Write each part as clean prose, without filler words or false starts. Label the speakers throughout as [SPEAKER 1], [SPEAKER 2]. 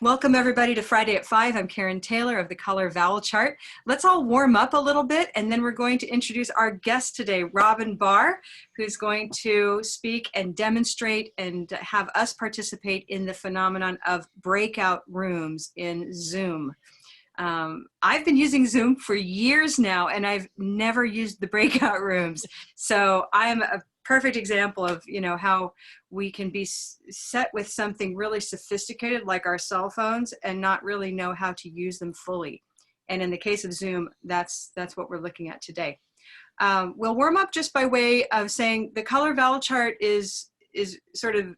[SPEAKER 1] Welcome everybody to Friday at 5. I'm Karen Taylor of the Color Vowel Chart. Let's all warm up a little bit and then we're going to introduce our guest today, Robin Barr, who's going to speak and demonstrate and have us participate in the phenomenon of breakout rooms in Zoom. I've been using Zoom for years now and I've never used the breakout rooms. So I am a perfect example of, how we can be set with something really sophisticated like our cell phones and not really know how to use them fully. And in the case of Zoom, that's what we're looking at today. We'll warm up just by way of saying the color vowel chart is sort of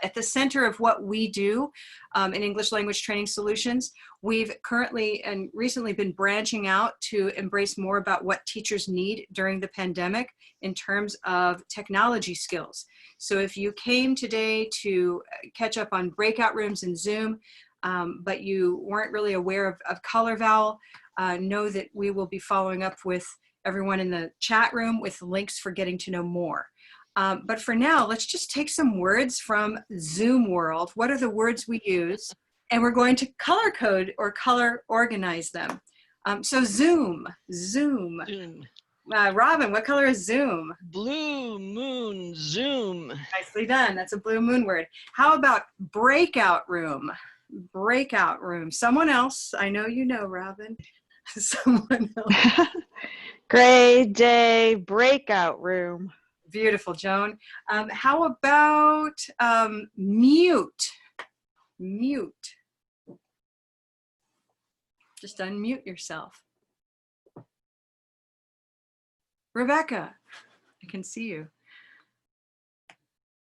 [SPEAKER 1] at the center of what we do in English Language Training Solutions. We've currently and recently been branching out to embrace more about what teachers need during the pandemic in terms of technology skills. So if you came today to catch up on breakout rooms in Zoom, but you weren't really aware of color vowel, know that we will be following up with everyone in the chat room with links for getting to know more. But for now, let's just take some words from Zoom world. What are the words we use? And we're going to color code or color organize them. So Zoom. Robin, what color is Zoom?
[SPEAKER 2] Blue moon, Zoom.
[SPEAKER 1] Nicely done. That's a blue moon word. How about breakout room? Breakout room. Someone else. I know you know, Robin. Someone else.
[SPEAKER 3] Gray day breakout room.
[SPEAKER 1] Beautiful, Joan. How about mute? Mute. Just unmute yourself. Rebecca, I can see you.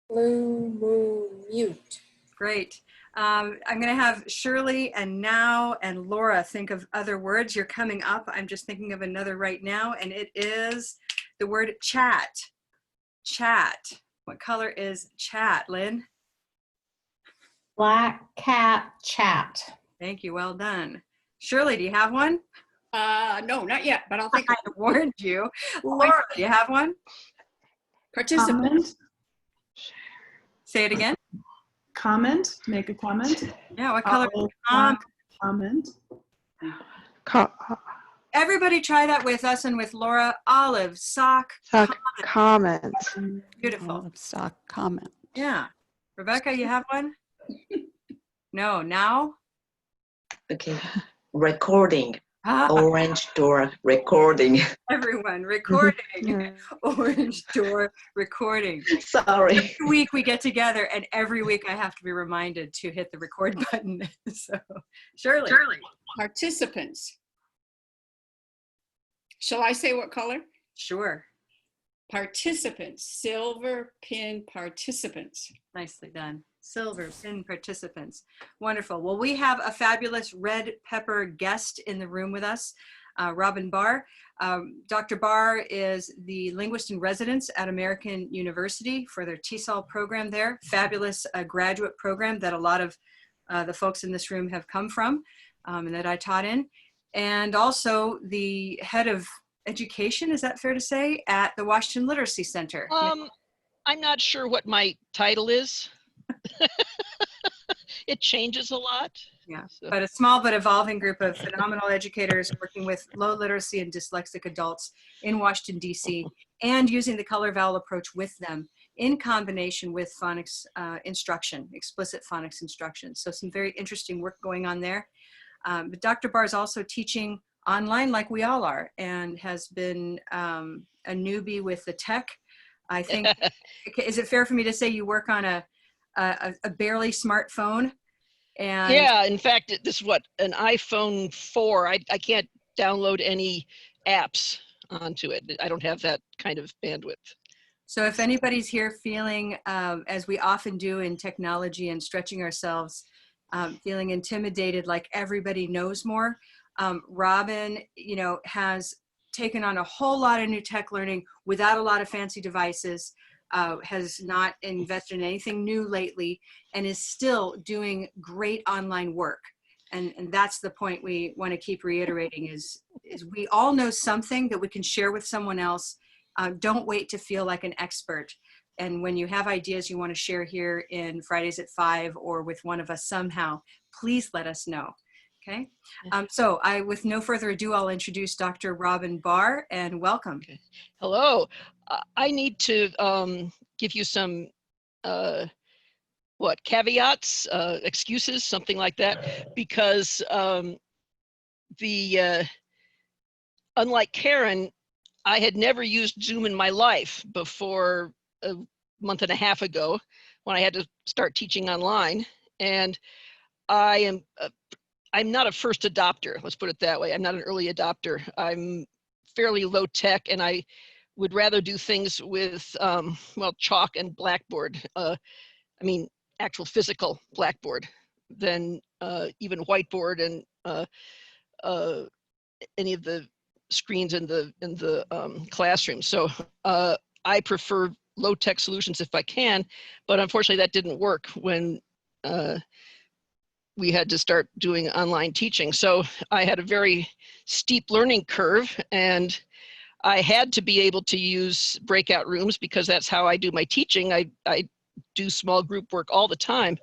[SPEAKER 4] Blue moon mute.
[SPEAKER 1] Great. I'm going to have Shirley and Now and Laura think of other words. You're coming up. I'm just thinking of another right now, and it is the word chat. Chat. What color is chat, Lynn?
[SPEAKER 4] Black cat chat.
[SPEAKER 1] Thank you. Well done. Shirley, do you have one?
[SPEAKER 5] No, not yet, but I'll think.
[SPEAKER 1] I warned you. Laura, do you have one?
[SPEAKER 5] Participant.
[SPEAKER 1] Say it again.
[SPEAKER 6] Comment. Make a comment.
[SPEAKER 1] Yeah, what color?
[SPEAKER 6] Comment.
[SPEAKER 1] Everybody try that with us and with Laura. Olive, sock,
[SPEAKER 3] Comment.
[SPEAKER 1] Beautiful.
[SPEAKER 7] Olive, sock, comment.
[SPEAKER 1] Yeah. Rebecca, you have one? No, Now?
[SPEAKER 8] Okay. Recording.
[SPEAKER 1] Ah,
[SPEAKER 8] Orange door recording.
[SPEAKER 1] everyone, recording. Orange door recording.
[SPEAKER 8] Sorry.
[SPEAKER 1] Every week we get together and every week I have to be reminded to hit the record button. So, Shirley.
[SPEAKER 5] Participants. Shall I say what color?
[SPEAKER 1] Sure.
[SPEAKER 5] Participants. Silver pin participants.
[SPEAKER 1] Nicely done. Silver pin participants. Wonderful. Well, we have a fabulous red pepper guest in the room with us, Robin Barr. Dr. Barr is the linguist in residence at American University for their TESOL program there. Fabulous graduate program that a lot of the folks in this room have come from and that I taught in. And also the head of education, is that fair to say, at the Washington Literacy Center?
[SPEAKER 2] I'm not sure what my title is. It changes a lot.
[SPEAKER 1] Yeah,
[SPEAKER 2] So.
[SPEAKER 1] but a small but evolving group of phenomenal educators working with low literacy and dyslexic adults in Washington, D.C., and using the color vowel approach with them in combination with phonics instruction, explicit phonics instruction. So some very interesting work going on there. But Dr. Barr is also teaching online like we all are and has been a newbie with the tech. I think, is it fair for me to say you work on a barely smartphone? And
[SPEAKER 2] Yeah, in fact, this is what, an iPhone 4. I can't download any apps onto it. I don't have that kind of bandwidth.
[SPEAKER 1] So if anybody's here feeling, as we often do in technology and stretching ourselves, feeling intimidated like everybody knows more, Robin, has taken on a whole lot of new tech learning without a lot of fancy devices, has not invested in anything new lately, and is still doing great online work. And that's the point we want to keep reiterating is we all know something that we can share with someone else. Don't wait to feel like an expert. And when you have ideas you want to share here in Fridays at 5 or with one of us somehow, please let us know. Okay. So with no further ado, I'll introduce Dr. Robin Barr, and welcome.
[SPEAKER 2] Okay. Hello. I need to give you some caveats, excuses, something like that, because unlike Karen, I had never used Zoom in my life before a month and a half ago when I had to start teaching online. And I'm not a first adopter, let's put it that way. I'm not an early adopter. I'm fairly low tech, and I would rather do things with, chalk and blackboard. I mean, actual physical blackboard than even whiteboard and any of the screens in the classroom. So I prefer low tech solutions if I can, but unfortunately that didn't work when we had to start doing online teaching. So I had a very steep learning curve, and I had to be able to use breakout rooms because that's how I do my teaching. I do small group work all the time.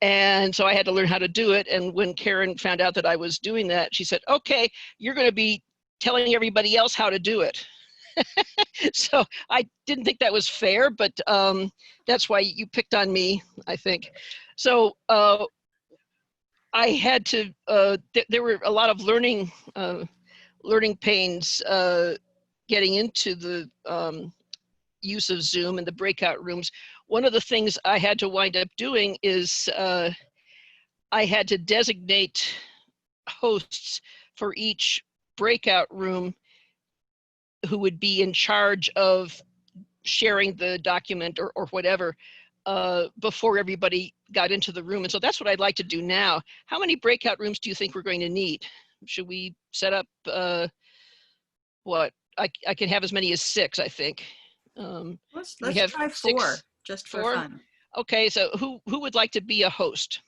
[SPEAKER 2] And so I had to learn how to do it. And when Karen found out that I was doing that, she said, okay, you're going to be telling everybody else how to do it. So I didn't think that was fair, but that's why you picked on me, I think. So I had to, there were a lot of learning pains getting into the use of Zoom and the breakout rooms. One of the things I had to wind up doing is I had to designate hosts for each breakout room who would be in charge of sharing the document or whatever before everybody got into the room. And so that's what I'd like to do now. How many breakout rooms do you think we're going to need? Should we set up I can have as many as 6, I think.
[SPEAKER 1] Let's
[SPEAKER 2] have
[SPEAKER 1] try 4,
[SPEAKER 2] 6,
[SPEAKER 1] just for
[SPEAKER 2] 4?
[SPEAKER 1] fun.
[SPEAKER 2] Okay, so who would like to be a host?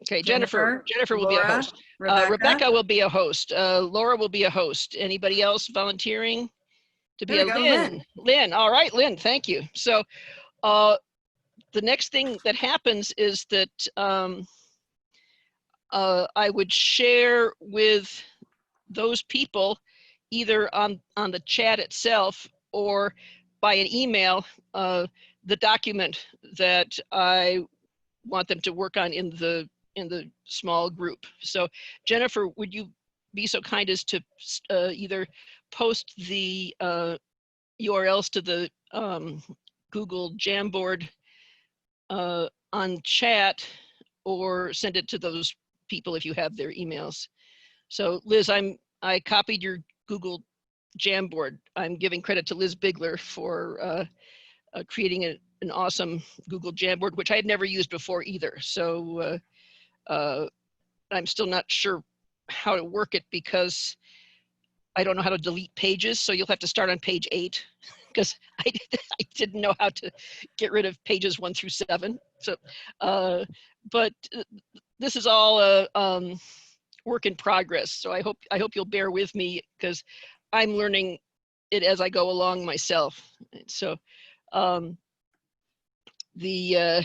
[SPEAKER 2] Okay, Jennifer will be a
[SPEAKER 1] Laura,
[SPEAKER 2] host.
[SPEAKER 1] Rebecca.
[SPEAKER 2] Rebecca will be a host. Laura will be a host. Anybody else volunteering to be
[SPEAKER 1] There
[SPEAKER 2] a
[SPEAKER 1] we go,
[SPEAKER 2] Lynn? Lynn, all right, Lynn, thank you. So the next thing that happens is that I would share with those people either on the chat itself or by an email the document that I want them to work on in the small group. So Jennifer, would you be so kind as to either post the URLs to the Google Jamboard on chat, or send it to those people if you have their emails. So Liz, I copied your Google Jamboard. I'm giving credit to Liz Bigler for creating an awesome Google Jamboard, which I had never used before either. So I'm still not sure how to work it because I don't know how to delete pages. So you'll have to start on page 8 because I didn't know how to get rid of pages 1 through 7. So, but this is all work in progress. So I hope you'll bear with me because I'm learning it as I go along myself. So the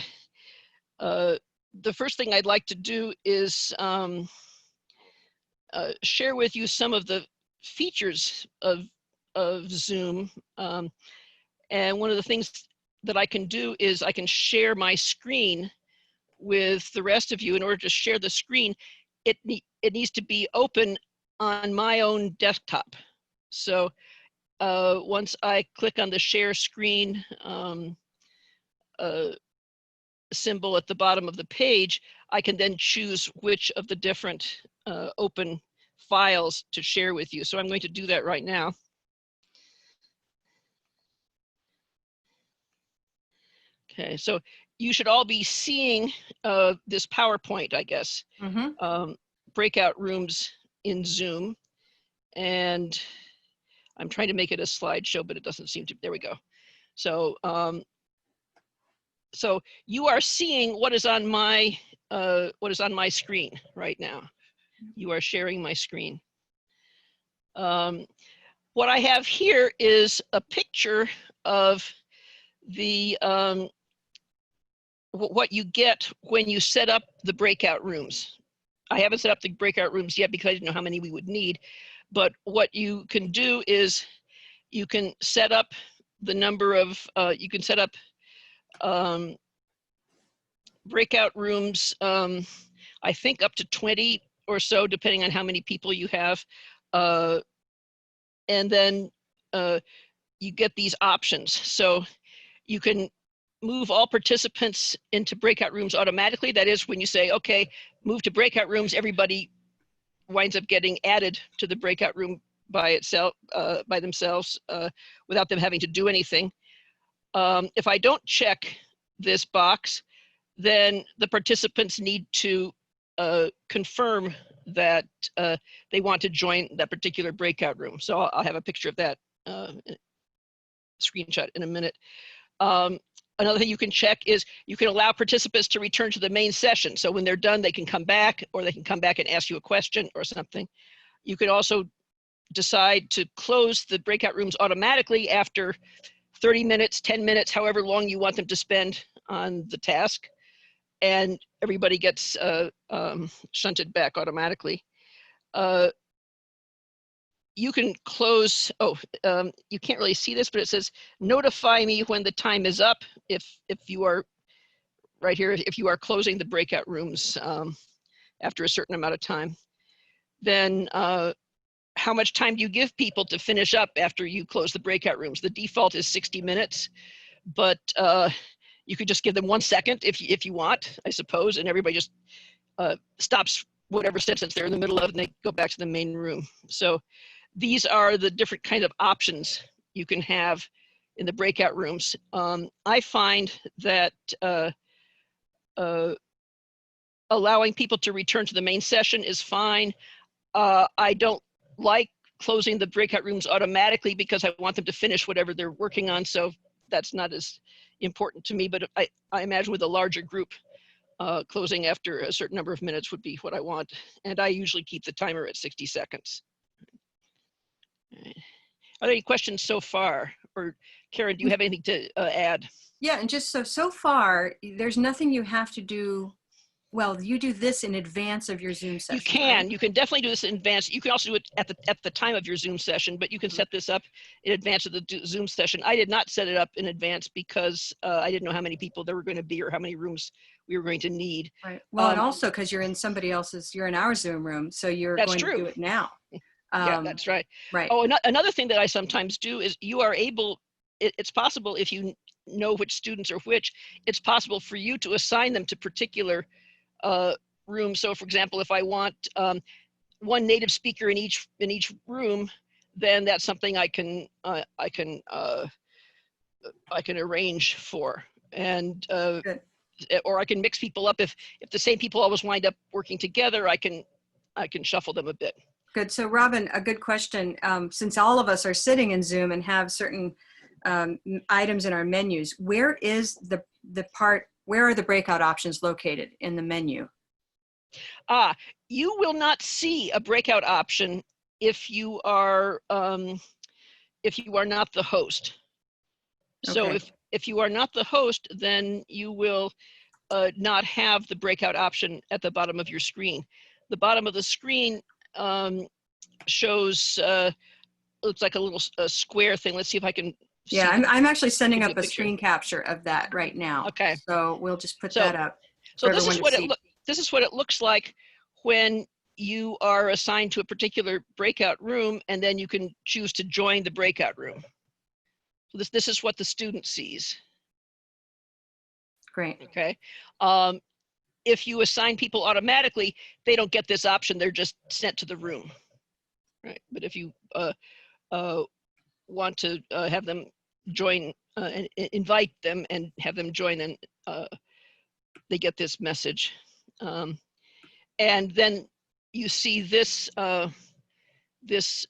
[SPEAKER 2] first thing I'd like to do is share with you some of the features of Zoom. And one of the things that I can do is I can share my screen with the rest of you. In order to share the screen, it needs to be open on my own desktop. So once I click on the share screen symbol at the bottom of the page, I can then choose which of the different open files to share with you. So I'm going to do that right now. Okay, so you should all be seeing this PowerPoint, I guess.
[SPEAKER 1] Mm-hmm.
[SPEAKER 2] Breakout rooms in Zoom. And I'm trying to make it a slideshow, but it doesn't seem to, there we go. So, so you are seeing what is on my screen right now. You are sharing my screen. What I have here is a picture of the what you get when you set up the breakout rooms. I haven't set up the breakout rooms yet because I didn't know how many we would need, but what you can do is you can set up the number of, you can set up breakout rooms, I think up to 20 or so, depending on how many people you have. And then you get these options. So you can move all participants into breakout rooms automatically. That is, when you say, okay, move to breakout rooms, everybody winds up getting added to the breakout room by itself, by themselves, without them having to do anything. If I don't check this box, then the participants need to confirm that they want to join that particular breakout room. So I'll have a picture of that screenshot in a minute. Another thing you can check is you can allow participants to return to the main session. So when they're done, they can come back, or they can come back and ask you a question or something. You can also decide to close the breakout rooms automatically after 30 minutes, 10 minutes, however long you want them to spend on the task. And everybody gets shunted back automatically. You can close, you can't really see this, but it says, notify me when the time is up. If you are, right here, if you are closing the breakout rooms after a certain amount of time. Then how much time do you give people to finish up after you close the breakout rooms? The default is 60 minutes, but you could just give them 1 second if you want, I suppose, and everybody just stops whatever sentence they're in the middle of and they go back to the main room. So these are the different kind of options you can have in the breakout rooms. I find that allowing people to return to the main session is fine. I don't like closing the breakout rooms automatically because I want them to finish whatever they're working on. So that's not as important to me, but I imagine with a larger group, closing after a certain number of minutes would be what I want. And I usually keep the timer at 60 seconds. Are there any questions so far? Or Karen, do you have anything to add?
[SPEAKER 1] Yeah, and just so far, there's nothing you have to do. Well, you do this in advance of your Zoom session.
[SPEAKER 2] You can definitely do this in advance. You can also do it at the time of your Zoom session, but you can set this up in advance of the Zoom session. I did not set it up in advance because I didn't know how many people there were going to be or how many rooms we were going to need.
[SPEAKER 1] Right. Well, and also because you're in somebody else's, you're in our Zoom room, so you're going to do it now.
[SPEAKER 2] Yeah, that's right.
[SPEAKER 1] Right.
[SPEAKER 2] Oh, another thing that I sometimes do is you are able, it's possible if you know which students are which, it's possible for you to assign them to particular room. So for example, if I want one native speaker in each room, then that's something I can arrange for. And or I can mix people up. If the same people always wind up working together, I can shuffle them a bit.
[SPEAKER 1] Good. So Robin, a good question. Since all of us are sitting in Zoom and have certain items in our menus, where is where are the breakout options located in the menu?
[SPEAKER 2] You will not see a breakout option if you are not the host. So
[SPEAKER 1] Okay.
[SPEAKER 2] if you are not the host, then you will not have the breakout option at the bottom of your screen. The bottom of the screen shows looks like a little square thing. Let's see if I can.
[SPEAKER 1] Yeah, I'm actually sending up a screen capture of that right now.
[SPEAKER 2] Okay.
[SPEAKER 1] So we'll just put that up.
[SPEAKER 2] So this is what it looks like when you are assigned to a particular breakout room, and then you can choose to join the breakout room. So this is what the student sees.
[SPEAKER 1] Great.
[SPEAKER 2] Okay. If you assign people automatically, they don't get this option. They're just sent to the room. Right. But if you want to have them join, and invite them and have them join, then they get this message. And then you see this, this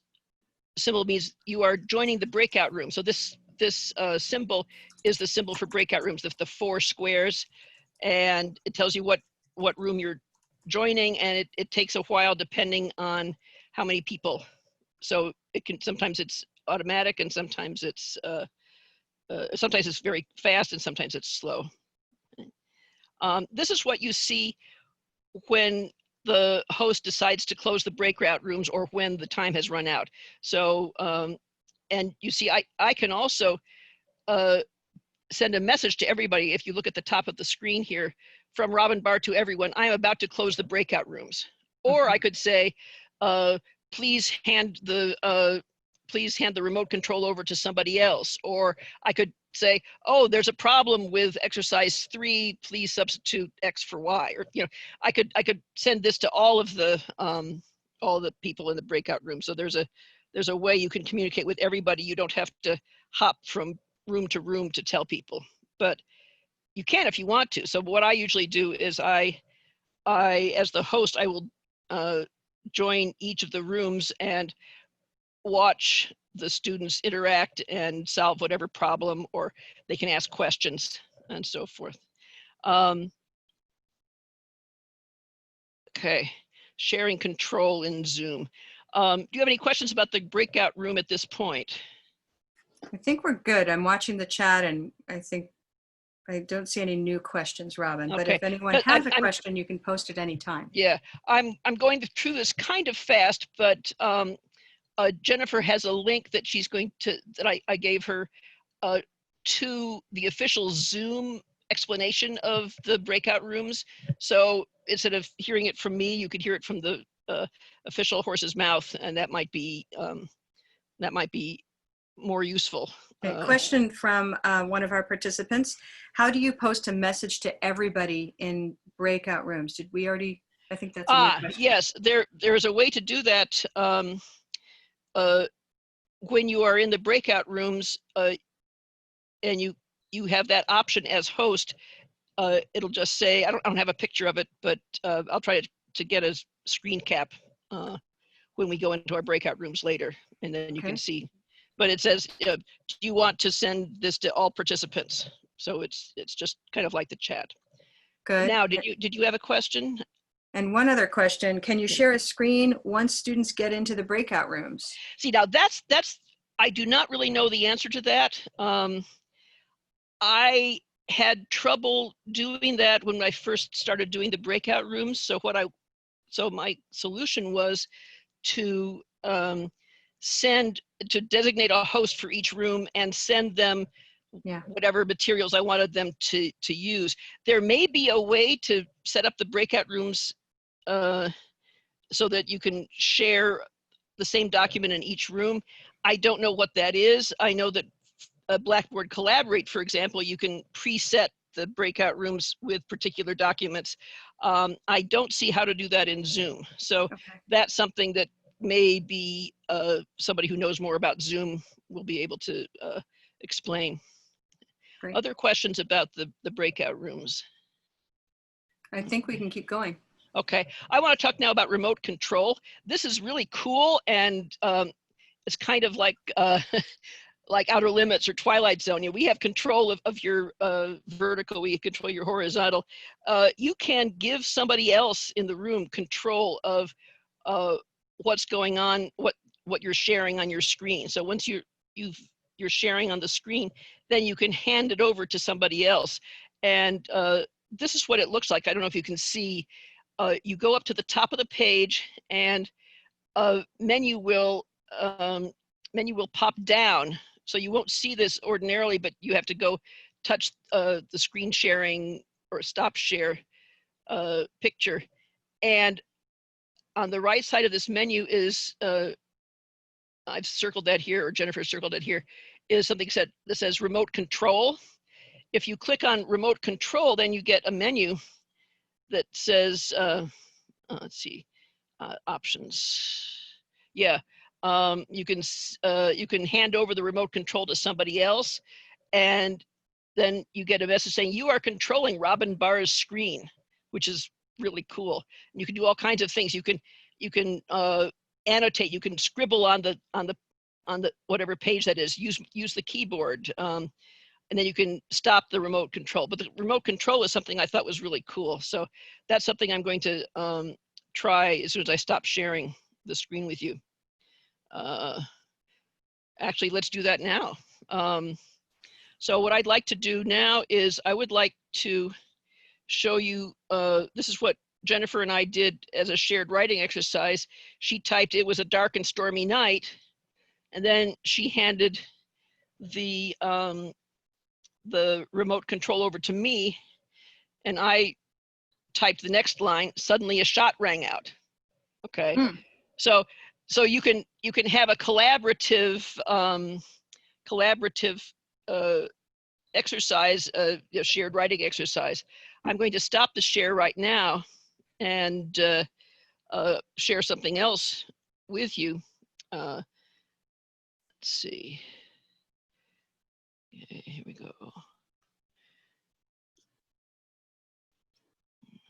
[SPEAKER 2] symbol means you are joining the breakout room. So this symbol is the symbol for breakout rooms, the 4 squares, and it tells you what room you're joining, and it takes a while depending on how many people. So it can, sometimes it's automatic and sometimes it's sometimes it's very fast and sometimes it's slow. This is what you see when the host decides to close the breakout rooms or when the time has run out. So, and you see, I can also send a message to everybody. If you look at the top of the screen here, from Robin Barr to everyone, I am about to close the breakout rooms. Or I could say, please hand the remote control over to somebody else. Or I could say, oh, there's a problem with exercise 3, please substitute X for Y. Or, you know, I could send this to all the people in the breakout room. So there's a way you can communicate with everybody. You don't have to hop from room to room to tell people, but you can if you want to. So what I usually do is I as the host, I will join each of the rooms and watch the students interact and solve whatever problem, or they can ask questions and so forth. Okay, sharing control in Zoom. Do you have any questions about the breakout room at this point?
[SPEAKER 1] I think we're good. I'm watching the chat and I don't see any new questions, Robin, but
[SPEAKER 2] Okay.
[SPEAKER 1] if anyone
[SPEAKER 2] But
[SPEAKER 1] has a question, you can post it anytime.
[SPEAKER 2] Yeah, I'm going through this kind of fast, but Jennifer has a link that she's going to, that I gave her to the official Zoom explanation of the breakout rooms. So instead of hearing it from me, you could hear it from the official horse's mouth, and that might be more useful.
[SPEAKER 1] Okay, question from one of our participants. How do you post a message to everybody in breakout rooms? Did we already, I think that's a new question.
[SPEAKER 2] Yes, there is a way to do that. When you are in the breakout rooms and you have that option as host, it'll just say, I don't have a picture of it, but I'll try to get a screen cap when we go into our breakout rooms later, and then you can see. But it says, do you want to send this to all participants? So it's just kind of like the chat.
[SPEAKER 1] Good.
[SPEAKER 2] Now, did you have a question?
[SPEAKER 1] And one other question, can you share a screen once students get into the breakout rooms?
[SPEAKER 2] See, now that's I do not really know the answer to that. I had trouble doing that when I first started doing the breakout rooms. So my solution was to designate a host for each room and send them whatever materials I wanted them to use. There may be a way to set up the breakout rooms so that you can share the same document in each room. I don't know what that is. I know that Blackboard Collaborate, for example, you can preset the breakout rooms with particular documents. I don't see how to do that in Zoom. So that's something that maybe somebody who knows more about Zoom will be able to explain.
[SPEAKER 1] Great.
[SPEAKER 2] Other questions about the breakout rooms?
[SPEAKER 1] I think we can keep going.
[SPEAKER 2] Okay, I want to talk now about remote control. This is really cool, and it's kind of like like Outer Limits or Twilight Zone. You know, we have control of your vertical, we control your horizontal. You can give somebody else in the room control of what's going on, what you're sharing on your screen. So once you're sharing on the screen, then you can hand it over to somebody else. And this is what it looks like. I don't know if you can see. You go up to the top of the page, and a menu will pop down. So you won't see this ordinarily, but you have to go touch the screen sharing or stop share picture. And on the right side of this menu is, I've circled that here, or Jennifer circled it here, is something that says remote control. If you click on remote control, then you get a menu that says, let's see, options. Yeah, you can hand over the remote control to somebody else, and then you get a message saying you are controlling Robin Barr's screen, which is really cool. And you can do all kinds of things. You can annotate. You can scribble on the whatever page that is. Use the keyboard. And then you can stop the remote control. But the remote control is something I thought was really cool. So that's something I'm going to try as soon as I stop sharing the screen with you. Actually, let's do that now. So what I'd like to do now is I would like to show you, this is what Jennifer and I did as a shared writing exercise. She typed, "It was a dark and stormy night," and then she handed the remote control over to me, and I typed the next line, "Suddenly a shot rang out." Okay, so you can have a collaborative exercise, a shared writing exercise. I'm going to stop the share right now and share something else with you. Let's see. Okay, here we go.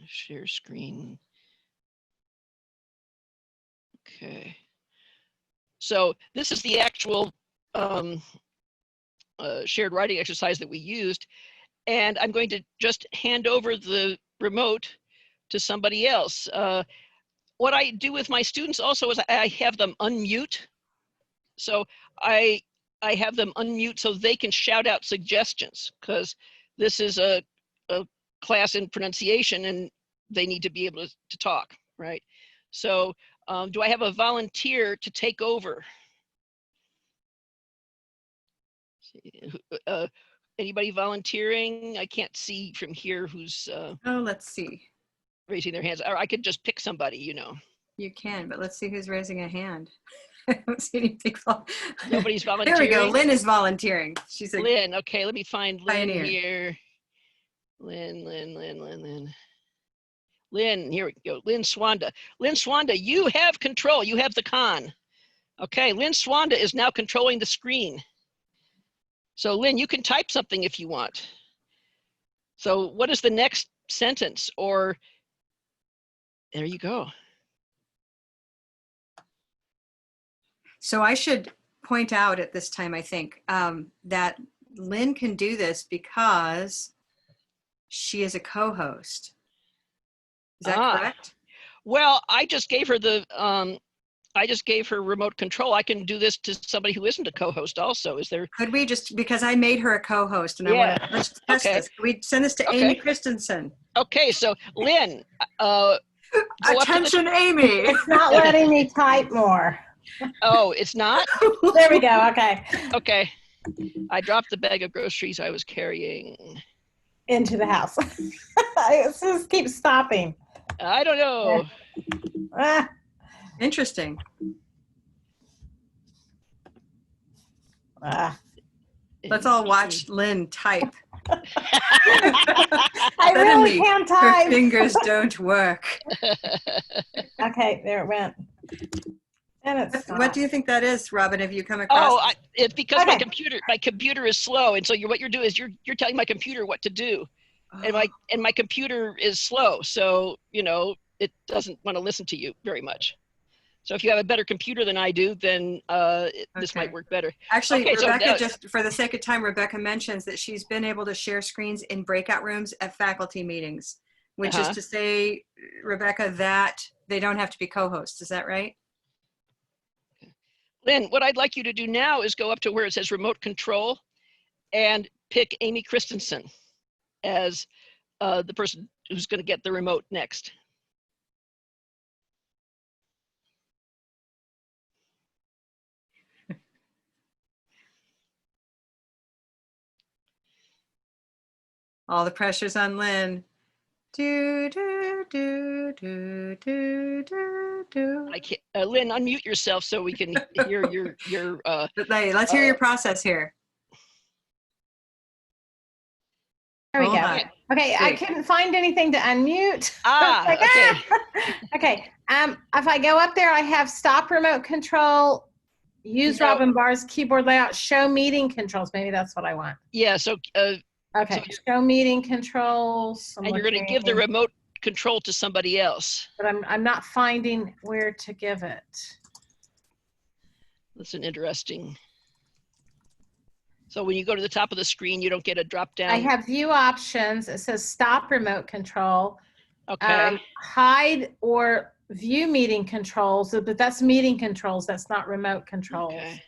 [SPEAKER 2] Share screen. Okay. So this is the actual shared writing exercise that we used. And I'm going to just hand over the remote to somebody else. What I do with my students also is I have them unmute. So I have them unmute so they can shout out suggestions, because this is a class in pronunciation and they need to be able to talk, right? So do I have a volunteer to take over? Anybody volunteering? I can't see from here who's
[SPEAKER 1] Oh, let's see.
[SPEAKER 2] raising their hands. Or I could just pick somebody, you know.
[SPEAKER 1] You can, but let's see who's raising a hand. I don't see any people.
[SPEAKER 2] Nobody's
[SPEAKER 1] There
[SPEAKER 2] volunteering.
[SPEAKER 1] we go. Lynn is volunteering. She's a
[SPEAKER 2] Lynn. Okay, let me find Lynn
[SPEAKER 1] pioneer.
[SPEAKER 2] here. Lynn, here we go. Lynn Swanda. Lynn Swanda, you have control. You have the con. Okay, Lynn Swanda is now controlling the screen. So Lynn, you can type something if you want. So what is the next sentence? Or there you go.
[SPEAKER 1] So I should point out at this time, I think, that Lynn can do this because she is a co-host. Is that correct?
[SPEAKER 2] Well, I just gave her the remote control. I can do this to somebody who isn't a co-host also. Is there?
[SPEAKER 1] Could we just, because I made her a co-host and I want to, let's test this. Can we send this to Amy Christensen?
[SPEAKER 2] Okay, so Lynn, go
[SPEAKER 1] attention, Amy.
[SPEAKER 4] It's not letting me type more.
[SPEAKER 2] Oh, it's not?
[SPEAKER 4] There we go. Okay.
[SPEAKER 2] Okay. I dropped the bag of groceries I was carrying
[SPEAKER 4] Into the house. It just keeps stopping.
[SPEAKER 2] I don't know.
[SPEAKER 4] Ah.
[SPEAKER 1] Interesting. Let's all watch Lynn type.
[SPEAKER 4] I really can't
[SPEAKER 1] Her
[SPEAKER 4] type.
[SPEAKER 1] fingers don't work.
[SPEAKER 4] Okay, there it went. And it's
[SPEAKER 1] What do you think that is, Robin? Have you come across?
[SPEAKER 2] Oh, it's because
[SPEAKER 4] Okay.
[SPEAKER 2] my computer is slow, and so what you're doing is you're telling my computer what to do, and my computer is slow, so you know it doesn't want to listen to you very much. So if you have a better computer than I do, then this might work better.
[SPEAKER 1] Actually,
[SPEAKER 2] Okay,
[SPEAKER 1] Rebecca, just for the sake of time, Rebecca mentions that she's been able to share screens in breakout rooms at faculty meetings, which is to say, Rebecca, that they don't have to be co-hosts. Is that right?
[SPEAKER 2] Lynn, what I'd like you to do now is go up to where it says remote control and pick Amy Christensen as the person who's going to get the remote next.
[SPEAKER 1] All the pressure's on Lynn. Do, do, do, do, do, do, do.
[SPEAKER 2] I can't, Lynn, unmute yourself so we can hear your
[SPEAKER 1] Let's hear your process here.
[SPEAKER 4] There we
[SPEAKER 1] Hold
[SPEAKER 4] go.
[SPEAKER 1] on.
[SPEAKER 4] Okay, I couldn't find anything to unmute.
[SPEAKER 2] okay.
[SPEAKER 4] Okay. If I go up there, I have stop remote control, use
[SPEAKER 2] No.
[SPEAKER 4] Robin Barr's keyboard layout, show meeting controls. Maybe that's what I want.
[SPEAKER 2] Yeah, so
[SPEAKER 4] Okay, show meeting controls.
[SPEAKER 2] and you're going to give the remote control to somebody else.
[SPEAKER 4] But I'm not finding where to give it.
[SPEAKER 2] That's an interesting. So when you go to the top of the screen, you don't get a drop down.
[SPEAKER 4] I have view options. It says stop remote control.
[SPEAKER 2] Okay.
[SPEAKER 4] Hide or view meeting controls, but that's meeting controls. That's not remote controls.
[SPEAKER 2] Okay.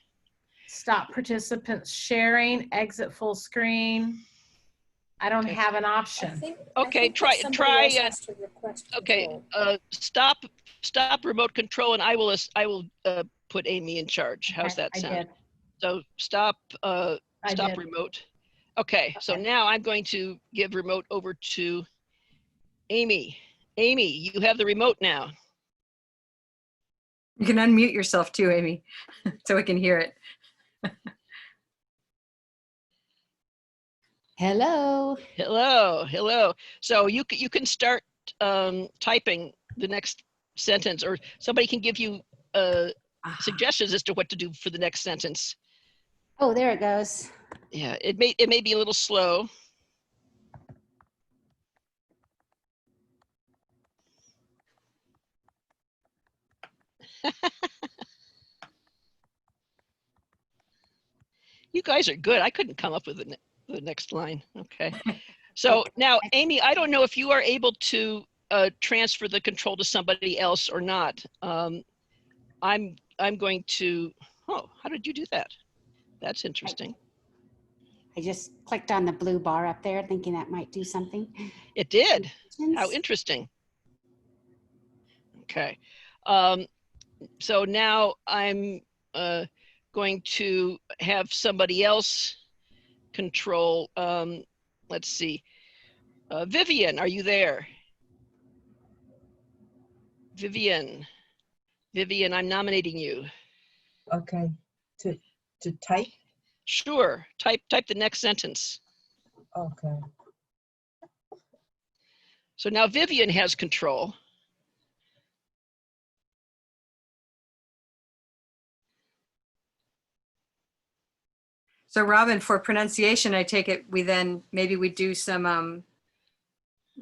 [SPEAKER 4] stop participants sharing, exit full screen. I don't
[SPEAKER 2] Okay.
[SPEAKER 4] have an
[SPEAKER 7] I
[SPEAKER 4] option.
[SPEAKER 7] think,
[SPEAKER 2] Okay,
[SPEAKER 7] that somebody else has to request
[SPEAKER 2] okay,
[SPEAKER 7] control.
[SPEAKER 2] stop remote control, and I will put Amy in charge. How's
[SPEAKER 4] Okay,
[SPEAKER 2] that
[SPEAKER 4] I
[SPEAKER 2] sound?
[SPEAKER 4] did.
[SPEAKER 2] So stop
[SPEAKER 4] I did.
[SPEAKER 2] remote. Okay, so
[SPEAKER 4] Okay.
[SPEAKER 2] now I'm going to give remote over to Amy. Amy, you have the remote now.
[SPEAKER 1] You can unmute yourself too, Amy, so we can hear it.
[SPEAKER 7] Hello.
[SPEAKER 2] Hello. So you can start typing the next sentence, or somebody can give you suggestions as to what to do for the next sentence.
[SPEAKER 7] Oh, there it goes.
[SPEAKER 2] Yeah, it may be a little slow. You guys are good. I couldn't come up with the next line. Okay. So now, Amy, I don't know if you are able to transfer the control to somebody else or not. I'm going to. Oh, how did you do that? That's interesting.
[SPEAKER 7] I just clicked on the blue bar up there thinking that might do something.
[SPEAKER 2] It did. How interesting. Okay. So now I'm going to have somebody else control. Let's see. Vivian, are you there? Vivian, I'm nominating you.
[SPEAKER 9] Okay. To type?
[SPEAKER 2] Sure. Type the next sentence.
[SPEAKER 9] Okay.
[SPEAKER 2] So now Vivian has control.
[SPEAKER 1] So Robin, for pronunciation, I take it maybe we do some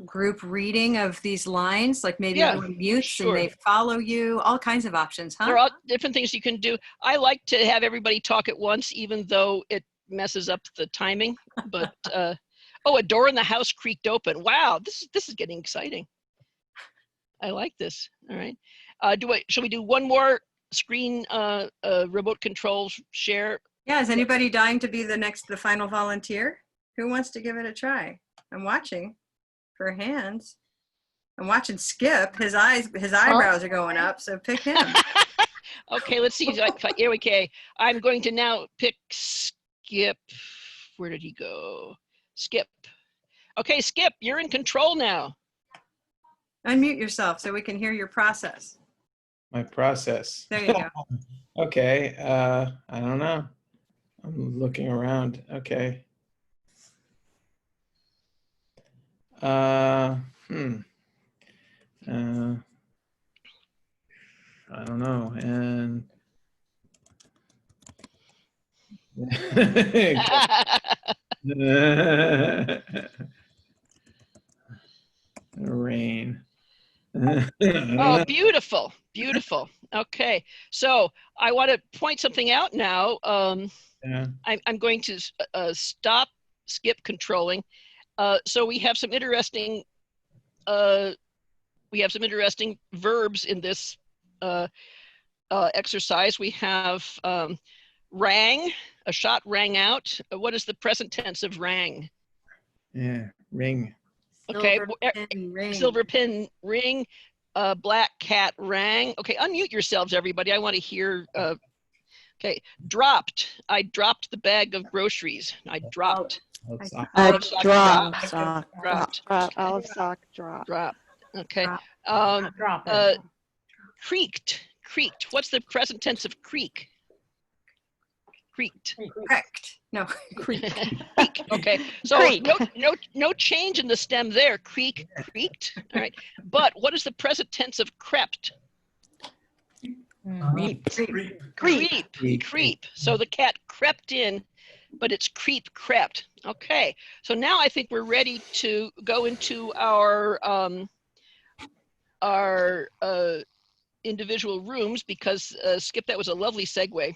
[SPEAKER 1] group reading of these lines, like maybe
[SPEAKER 2] Yeah,
[SPEAKER 1] everyone mutes
[SPEAKER 2] sure.
[SPEAKER 1] and they follow you, all kinds of options, huh?
[SPEAKER 2] There are different things you can do. I like to have everybody talk at once, even though it messes up the timing. But oh, a door in the house creaked open. Wow, this is getting exciting. I like this. All right. Shall we do one more screen remote control share?
[SPEAKER 1] Yeah, is anybody dying to be the final volunteer? Who wants to give it a try? I'm watching for hands. I'm watching Skip. His eyebrows are going up, so pick him.
[SPEAKER 2] Okay, let's see. Here we go. I'm going to now pick Skip. Where did he go? Skip. Okay, Skip, you're in control now.
[SPEAKER 1] Unmute yourself so we can hear your process.
[SPEAKER 10] My process.
[SPEAKER 1] There you go.
[SPEAKER 10] Okay, I don't know. I'm looking around. Okay. I don't know. And rain.
[SPEAKER 2] Oh, beautiful. Okay, so I want to point something out now.
[SPEAKER 10] Yeah.
[SPEAKER 2] I'm going to stop Skip controlling. So we have some interesting verbs in this exercise. We have rang, a shot rang out. What is the present tense of rang?
[SPEAKER 10] Yeah, ring.
[SPEAKER 2] Okay,
[SPEAKER 1] Silver pin ring.
[SPEAKER 2] silver pin ring, black cat rang. Okay, unmute yourselves, everybody. I want to hear. Okay, dropped. I dropped the bag of groceries. I dropped.
[SPEAKER 3] Drop.
[SPEAKER 2] Dropped.
[SPEAKER 3] Olive sock. Drop.
[SPEAKER 2] Drop. Okay.
[SPEAKER 4] Drop it.
[SPEAKER 2] Creaked. What's the present tense of creak? Creaked.
[SPEAKER 1] Correct. No.
[SPEAKER 2] Creak. Okay. So
[SPEAKER 3] Creak.
[SPEAKER 2] no change in the stem there. Creaked. All right. But what is the present tense of crept? Creep. So the cat crept in, but it's crept. Okay. So now I think we're ready to go into our individual rooms, because Skip, that was a lovely segue.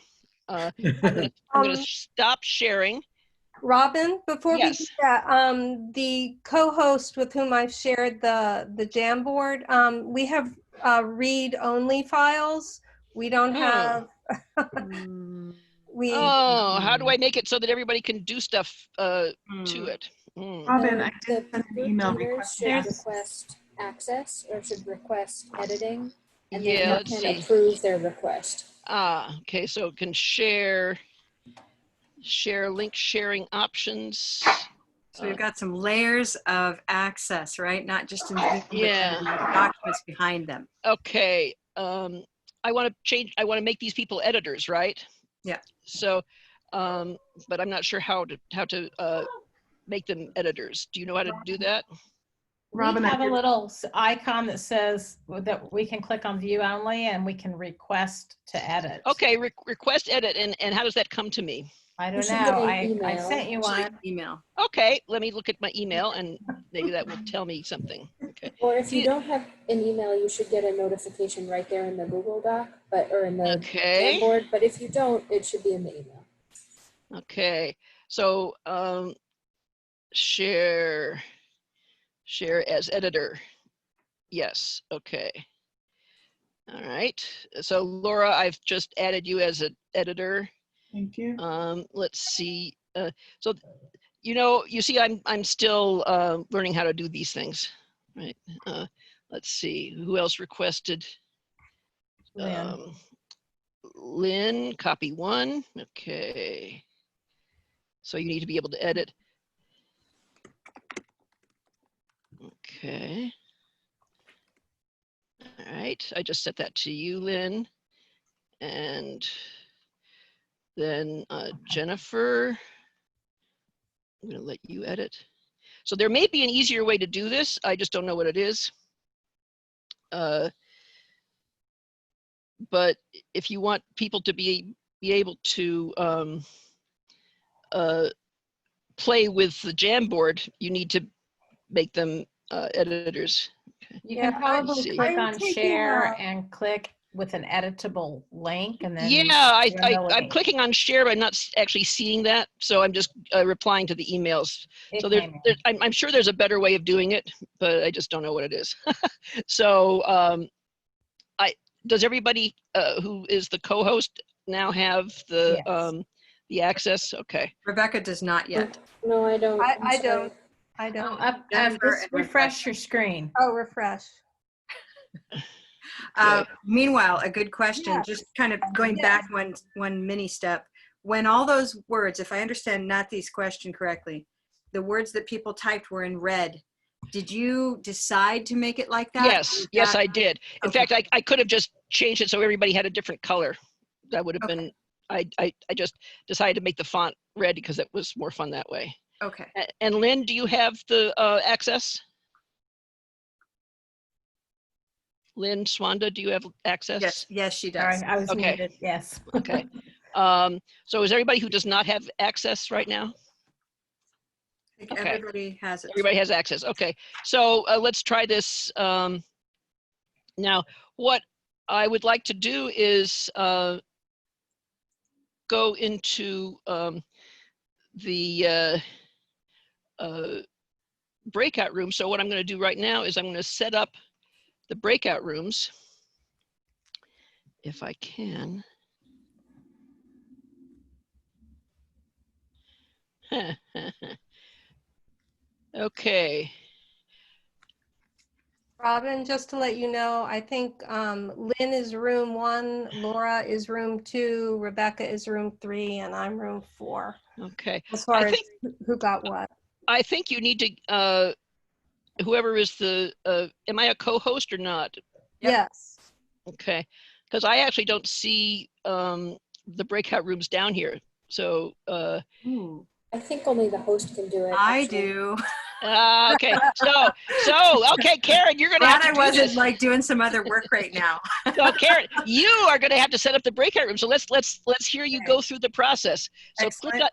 [SPEAKER 2] I'm going to stop sharing.
[SPEAKER 11] Robin, before we
[SPEAKER 2] Yes.
[SPEAKER 11] do that, the co-host with whom I've shared the Jamboard, we have read-only files. We don't have.
[SPEAKER 2] Oh, how do I make it so that everybody can do stuff to it?
[SPEAKER 6] Robin, I did send an email
[SPEAKER 12] Leaders
[SPEAKER 6] requesting
[SPEAKER 12] should
[SPEAKER 6] access.
[SPEAKER 12] request access or should request editing, and then
[SPEAKER 2] Yeah,
[SPEAKER 12] you
[SPEAKER 2] let's
[SPEAKER 12] can
[SPEAKER 2] see.
[SPEAKER 12] approve their request.
[SPEAKER 2] Okay, so it can share link sharing options.
[SPEAKER 1] So we've got some layers of access, right? Not just in Zoom, but
[SPEAKER 2] Yeah.
[SPEAKER 1] then the documents behind them.
[SPEAKER 2] Okay, I want to make these people editors, right?
[SPEAKER 1] Yeah.
[SPEAKER 2] So, but I'm not sure how to make them editors. Do you know how to do that?
[SPEAKER 6] Robin,
[SPEAKER 4] We
[SPEAKER 6] I
[SPEAKER 4] have a
[SPEAKER 6] did-
[SPEAKER 4] little icon that says that we can click on view only and we can request to edit.
[SPEAKER 2] Okay, request edit, and how does that come to me?
[SPEAKER 4] I
[SPEAKER 12] You
[SPEAKER 4] don't
[SPEAKER 12] should get
[SPEAKER 4] know.
[SPEAKER 12] an
[SPEAKER 4] I
[SPEAKER 12] email.
[SPEAKER 4] sent you
[SPEAKER 1] Usually
[SPEAKER 4] one.
[SPEAKER 1] email.
[SPEAKER 2] Okay, let me look at my email, and maybe that will tell me something. Okay.
[SPEAKER 12] Or if you
[SPEAKER 2] Yeah.
[SPEAKER 12] don't have an email, you should get a notification right there in the Google Doc, or in the
[SPEAKER 2] Okay.
[SPEAKER 12] Jamboard. But if you don't, it should be in the email.
[SPEAKER 2] Okay, so share as editor. Yes, okay. All right, so Laura, I've just added you as an editor.
[SPEAKER 6] Thank you.
[SPEAKER 2] Let's see. So, you see, I'm still learning how to do these things, right? Let's see, who else requested?
[SPEAKER 4] Lynn.
[SPEAKER 2] Lynn, copy 1. Okay. So you need to be able to edit. Okay. All right, I just set that to you, Lynn. And then Jennifer, I'm gonna let you edit. So there may be an easier way to do this. I just don't know what it is. But if you want people to be able to play with the Jamboard, you need to make them editors. Okay.
[SPEAKER 4] You can
[SPEAKER 2] Let's
[SPEAKER 4] probably
[SPEAKER 2] see.
[SPEAKER 4] click
[SPEAKER 11] I'm
[SPEAKER 4] on
[SPEAKER 11] taking
[SPEAKER 4] share
[SPEAKER 11] a-
[SPEAKER 4] and click with an editable link and then.
[SPEAKER 2] Yeah, I'm
[SPEAKER 4] eliminate.
[SPEAKER 2] clicking on share, but I'm not actually seeing that. So I'm just replying to the emails.
[SPEAKER 4] It
[SPEAKER 2] So
[SPEAKER 4] came in.
[SPEAKER 2] I'm sure there's a better way of doing it, but I just don't know what it is. So does everybody who is the co-host now have the
[SPEAKER 4] Yes.
[SPEAKER 2] the access? Okay.
[SPEAKER 1] Rebecca does not yet.
[SPEAKER 12] No, I don't. I'm
[SPEAKER 11] I
[SPEAKER 12] sorry.
[SPEAKER 11] don't. I don't.
[SPEAKER 1] Jennifer
[SPEAKER 4] Just
[SPEAKER 1] and
[SPEAKER 4] refresh your screen.
[SPEAKER 11] Oh, refresh.
[SPEAKER 1] Meanwhile, a good question,
[SPEAKER 11] Yes.
[SPEAKER 1] just kind of going back one mini step. When all those words, if I understand Nathi's question correctly, the words that people typed were in red. Did you decide to make it like that?
[SPEAKER 2] Yes, I did. In
[SPEAKER 1] Okay.
[SPEAKER 2] fact, I could have just changed it so everybody had a different color. That would have been, I just decided to make the font red because it was more fun that way.
[SPEAKER 1] Okay.
[SPEAKER 2] And Lynn, do you have the access? Lynn Swanda, do you have access?
[SPEAKER 1] Yes, she
[SPEAKER 4] Sorry,
[SPEAKER 1] does.
[SPEAKER 4] I was
[SPEAKER 2] Okay.
[SPEAKER 4] muted. Yes.
[SPEAKER 2] Okay. So is everybody who does not have access right now?
[SPEAKER 1] I think
[SPEAKER 2] Okay.
[SPEAKER 1] everybody has it.
[SPEAKER 2] Everybody has access. Okay. So let's try this. Now, what I would like to do is go into the breakout room. So what I'm going to do right now is I'm going to set up the breakout rooms, if I can. Okay.
[SPEAKER 11] Robin, just to let you know, I think Lynn is room 1, Laura is room 2, Rebecca is room 3, and I'm room 4.
[SPEAKER 2] Okay.
[SPEAKER 11] As far
[SPEAKER 2] I
[SPEAKER 11] as
[SPEAKER 2] think
[SPEAKER 11] who got what.
[SPEAKER 2] I think you need to whoever is the am I a co-host or not?
[SPEAKER 1] Yep.
[SPEAKER 11] Yes.
[SPEAKER 2] Okay, because I actually don't see the breakout rooms down here. So
[SPEAKER 12] I think only the host can do it.
[SPEAKER 1] I
[SPEAKER 12] actually.
[SPEAKER 1] do.
[SPEAKER 2] okay, so okay, Karen, you're gonna
[SPEAKER 1] Glad
[SPEAKER 2] have to
[SPEAKER 1] I
[SPEAKER 2] do
[SPEAKER 1] wasn't
[SPEAKER 2] this.
[SPEAKER 1] like doing some other work right now.
[SPEAKER 2] So Karen, you are gonna have to set up the breakout room. So let's hear you go through the process. So
[SPEAKER 1] Excellent.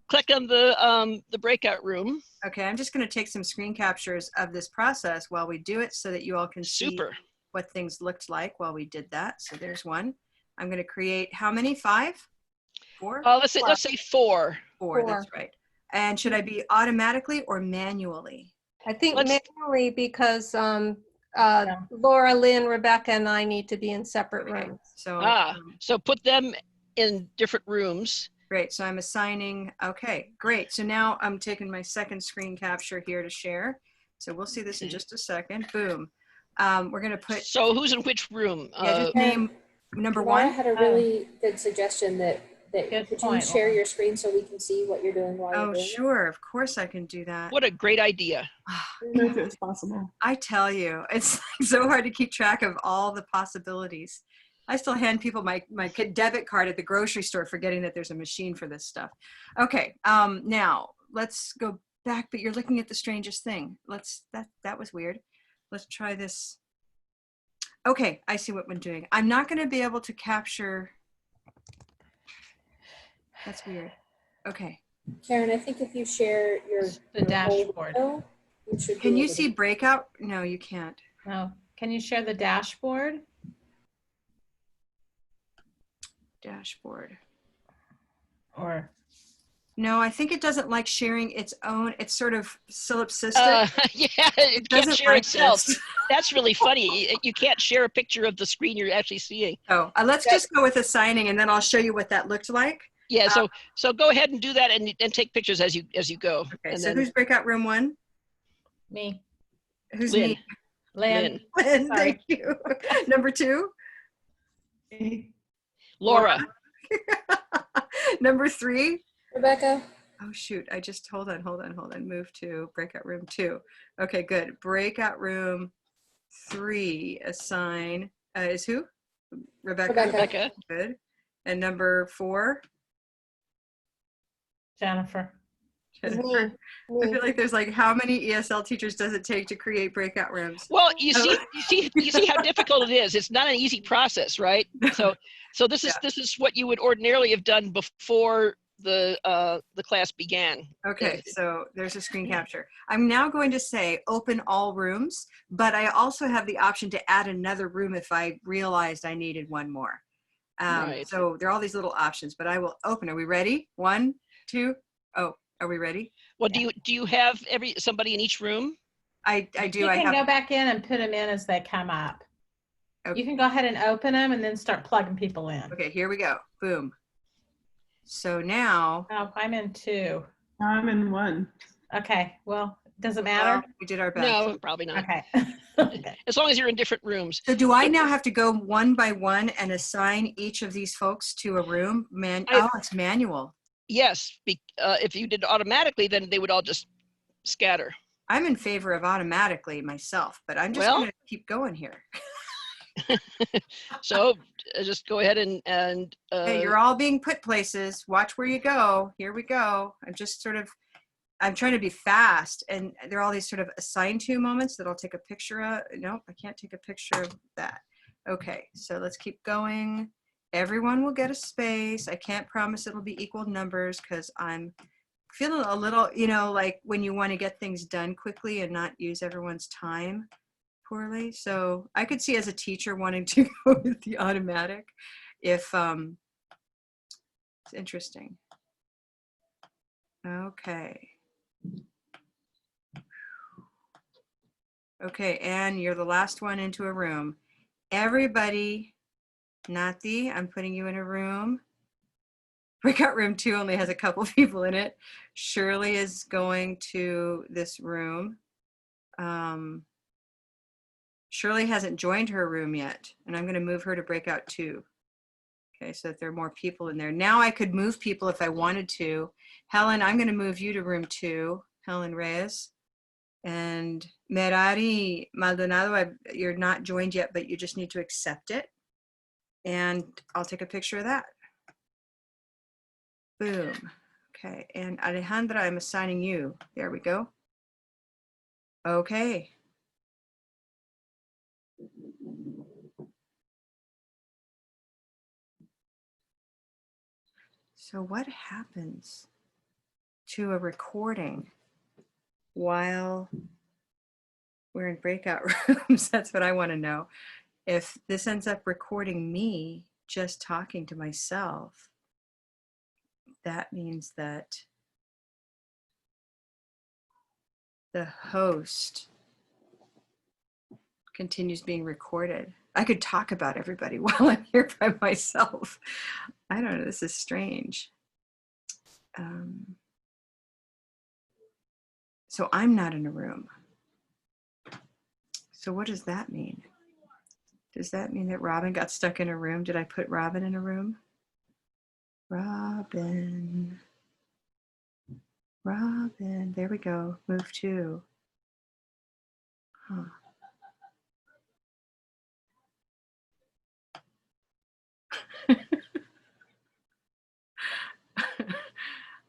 [SPEAKER 2] click on the breakout room.
[SPEAKER 1] Okay, I'm just going to take some screen captures of this process while we do it so that you all can see
[SPEAKER 2] Super.
[SPEAKER 1] what things looked like while we did that. So there's one. I'm going to create how many? 5? 4?
[SPEAKER 2] Let's say 4.
[SPEAKER 1] 4, that's right. And should I be automatically or manually?
[SPEAKER 11] I think manually because Laura, Lynn, Rebecca, and I need to be in separate rooms.
[SPEAKER 1] So
[SPEAKER 2] so put them in different rooms.
[SPEAKER 1] Great. So I'm assigning. Okay, great. So now I'm taking my second screen capture here to share. So we'll see this in just a second. Boom. We're going to put.
[SPEAKER 2] So who's in which room?
[SPEAKER 1] Yeah, just name number
[SPEAKER 12] Laura
[SPEAKER 1] one.
[SPEAKER 12] had a really good suggestion that
[SPEAKER 11] Good
[SPEAKER 12] could
[SPEAKER 11] point,
[SPEAKER 12] you share
[SPEAKER 11] Laura.
[SPEAKER 12] your screen so we can see what you're doing while you're
[SPEAKER 1] Oh,
[SPEAKER 12] doing
[SPEAKER 1] sure. Of course I can do that.
[SPEAKER 2] What a great idea.
[SPEAKER 6] I didn't know if it was possible.
[SPEAKER 1] I tell you, it's like so hard to keep track of all the possibilities. I still hand people my debit card at the grocery store, forgetting that there's a machine for this stuff. Okay, now let's go back, but you're looking at the strangest thing. That was weird. Let's try this. Okay, I see what we're doing. I'm not going to be able to capture. That's weird. Okay.
[SPEAKER 12] Karen, I think if you share your
[SPEAKER 11] The dashboard.
[SPEAKER 12] window, you should
[SPEAKER 1] Can
[SPEAKER 12] be
[SPEAKER 1] you
[SPEAKER 12] able
[SPEAKER 1] see
[SPEAKER 12] to-
[SPEAKER 1] breakout? No, you can't.
[SPEAKER 11] No. Can you share the dashboard?
[SPEAKER 1] Dashboard.
[SPEAKER 11] Or
[SPEAKER 1] No, I think it doesn't like sharing its own. It's sort of solipsistic.
[SPEAKER 2] Yeah, it can't
[SPEAKER 1] doesn't
[SPEAKER 2] share
[SPEAKER 1] like
[SPEAKER 2] itself.
[SPEAKER 1] this.
[SPEAKER 2] That's really funny. You can't share a picture of the screen you're actually seeing.
[SPEAKER 1] So let's just go with assigning, and then I'll show you what that looked like.
[SPEAKER 2] Yeah, so go ahead and do that and take pictures as you go.
[SPEAKER 1] Okay,
[SPEAKER 2] And
[SPEAKER 1] so
[SPEAKER 2] then
[SPEAKER 1] who's breakout room one?
[SPEAKER 11] me.
[SPEAKER 1] Who's
[SPEAKER 2] Lynn.
[SPEAKER 1] me?
[SPEAKER 11] Lynn.
[SPEAKER 1] Lynn,
[SPEAKER 11] Sorry.
[SPEAKER 1] thank you. Number two?
[SPEAKER 2] Laura.
[SPEAKER 1] Number three?
[SPEAKER 12] Rebecca?
[SPEAKER 1] Oh shoot, I just, hold on. Move to breakout room two. Okay, good. Breakout room three, assign, is who? Rebecca?
[SPEAKER 2] Rebecca.
[SPEAKER 1] Good. And number four?
[SPEAKER 11] Jennifer.
[SPEAKER 1] Jennifer. I feel like there's like, how many ESL teachers does it take to create breakout rooms?
[SPEAKER 2] Well, you see how difficult it is. It's not an easy process, right? So this is what you would ordinarily have done before the class began.
[SPEAKER 1] Okay, so there's a screen capture. I'm now going to say open all rooms, but I also have the option to add another room if I realized I needed one more.
[SPEAKER 2] Right.
[SPEAKER 1] So there are all these little options, but I will open. Are we ready? 1, 2. Oh, are we ready?
[SPEAKER 2] Well, do you have somebody in each room?
[SPEAKER 1] I do.
[SPEAKER 11] You
[SPEAKER 1] I
[SPEAKER 11] can
[SPEAKER 1] have.
[SPEAKER 11] go back in and put them in as they come up.
[SPEAKER 1] Okay.
[SPEAKER 11] You can go ahead and open them and then start plugging people in.
[SPEAKER 1] Okay, here we go. Boom. So now.
[SPEAKER 11] Oh, I'm in 2.
[SPEAKER 6] I'm in 1.
[SPEAKER 11] Okay, well, does it matter?
[SPEAKER 1] Well, we did our best.
[SPEAKER 2] No, probably not.
[SPEAKER 11] Okay.
[SPEAKER 2] As long as you're in different rooms.
[SPEAKER 1] So do I now have to go one by one and assign each of these folks to a room? It's manual.
[SPEAKER 2] Yes, if you did automatically, then they would all just scatter.
[SPEAKER 1] I'm in favor of automatically myself, but I'm just going to keep going here.
[SPEAKER 2] So just go ahead and
[SPEAKER 1] hey, you're all being put places. Watch where you go. Here we go. I'm trying to be fast, and there are all these sort of assigned to moments that I'll take a picture of. Nope, I can't take a picture of that. Okay, so let's keep going. Everyone will get a space. I can't promise it'll be equal numbers because I'm feeling a little, like when you want to get things done quickly and not use everyone's time poorly. So I could see as a teacher wanting to go with the automatic if it's interesting. Okay. Okay, Anne, you're the last one into a room. Everybody, I'm putting you in a room. Breakout room 2 only has a couple people in it. Shirley is going to this room. Shirley hasn't joined her room yet, and I'm going to move her to breakout 2. Okay, so that there are more people in there. Now I could move people if I wanted to. Helen, I'm going to move you to room 2, Helen Reyes. And Merari Maldonado, you're not joined yet, but you just need to accept it. And I'll take a picture of that. Boom. Okay, and Alejandra, I'm assigning you. There we go. Okay. So what happens to a recording while we're in breakout rooms? That's what I want to know. If this ends up recording me just talking to myself, that means that the host continues being recorded. I could talk about everybody while I'm here by myself. I don't know, this is strange. So I'm not in a room. So what does that mean? Does that mean that Robin got stuck in a room? Did I put Robin in a room? Robin. Robin, there we go, move to. Huh.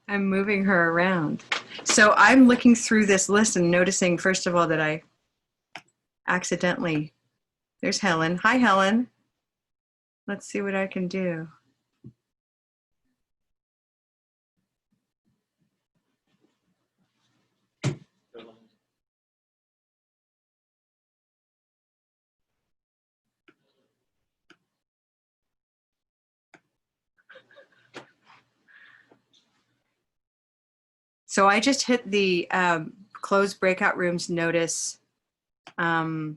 [SPEAKER 1] I'm moving her around. So I'm looking through this list and noticing, first of all, that I accidentally, there's Helen. Hi, Helen. Let's see what I can do. So I just hit the closed breakout rooms notice. I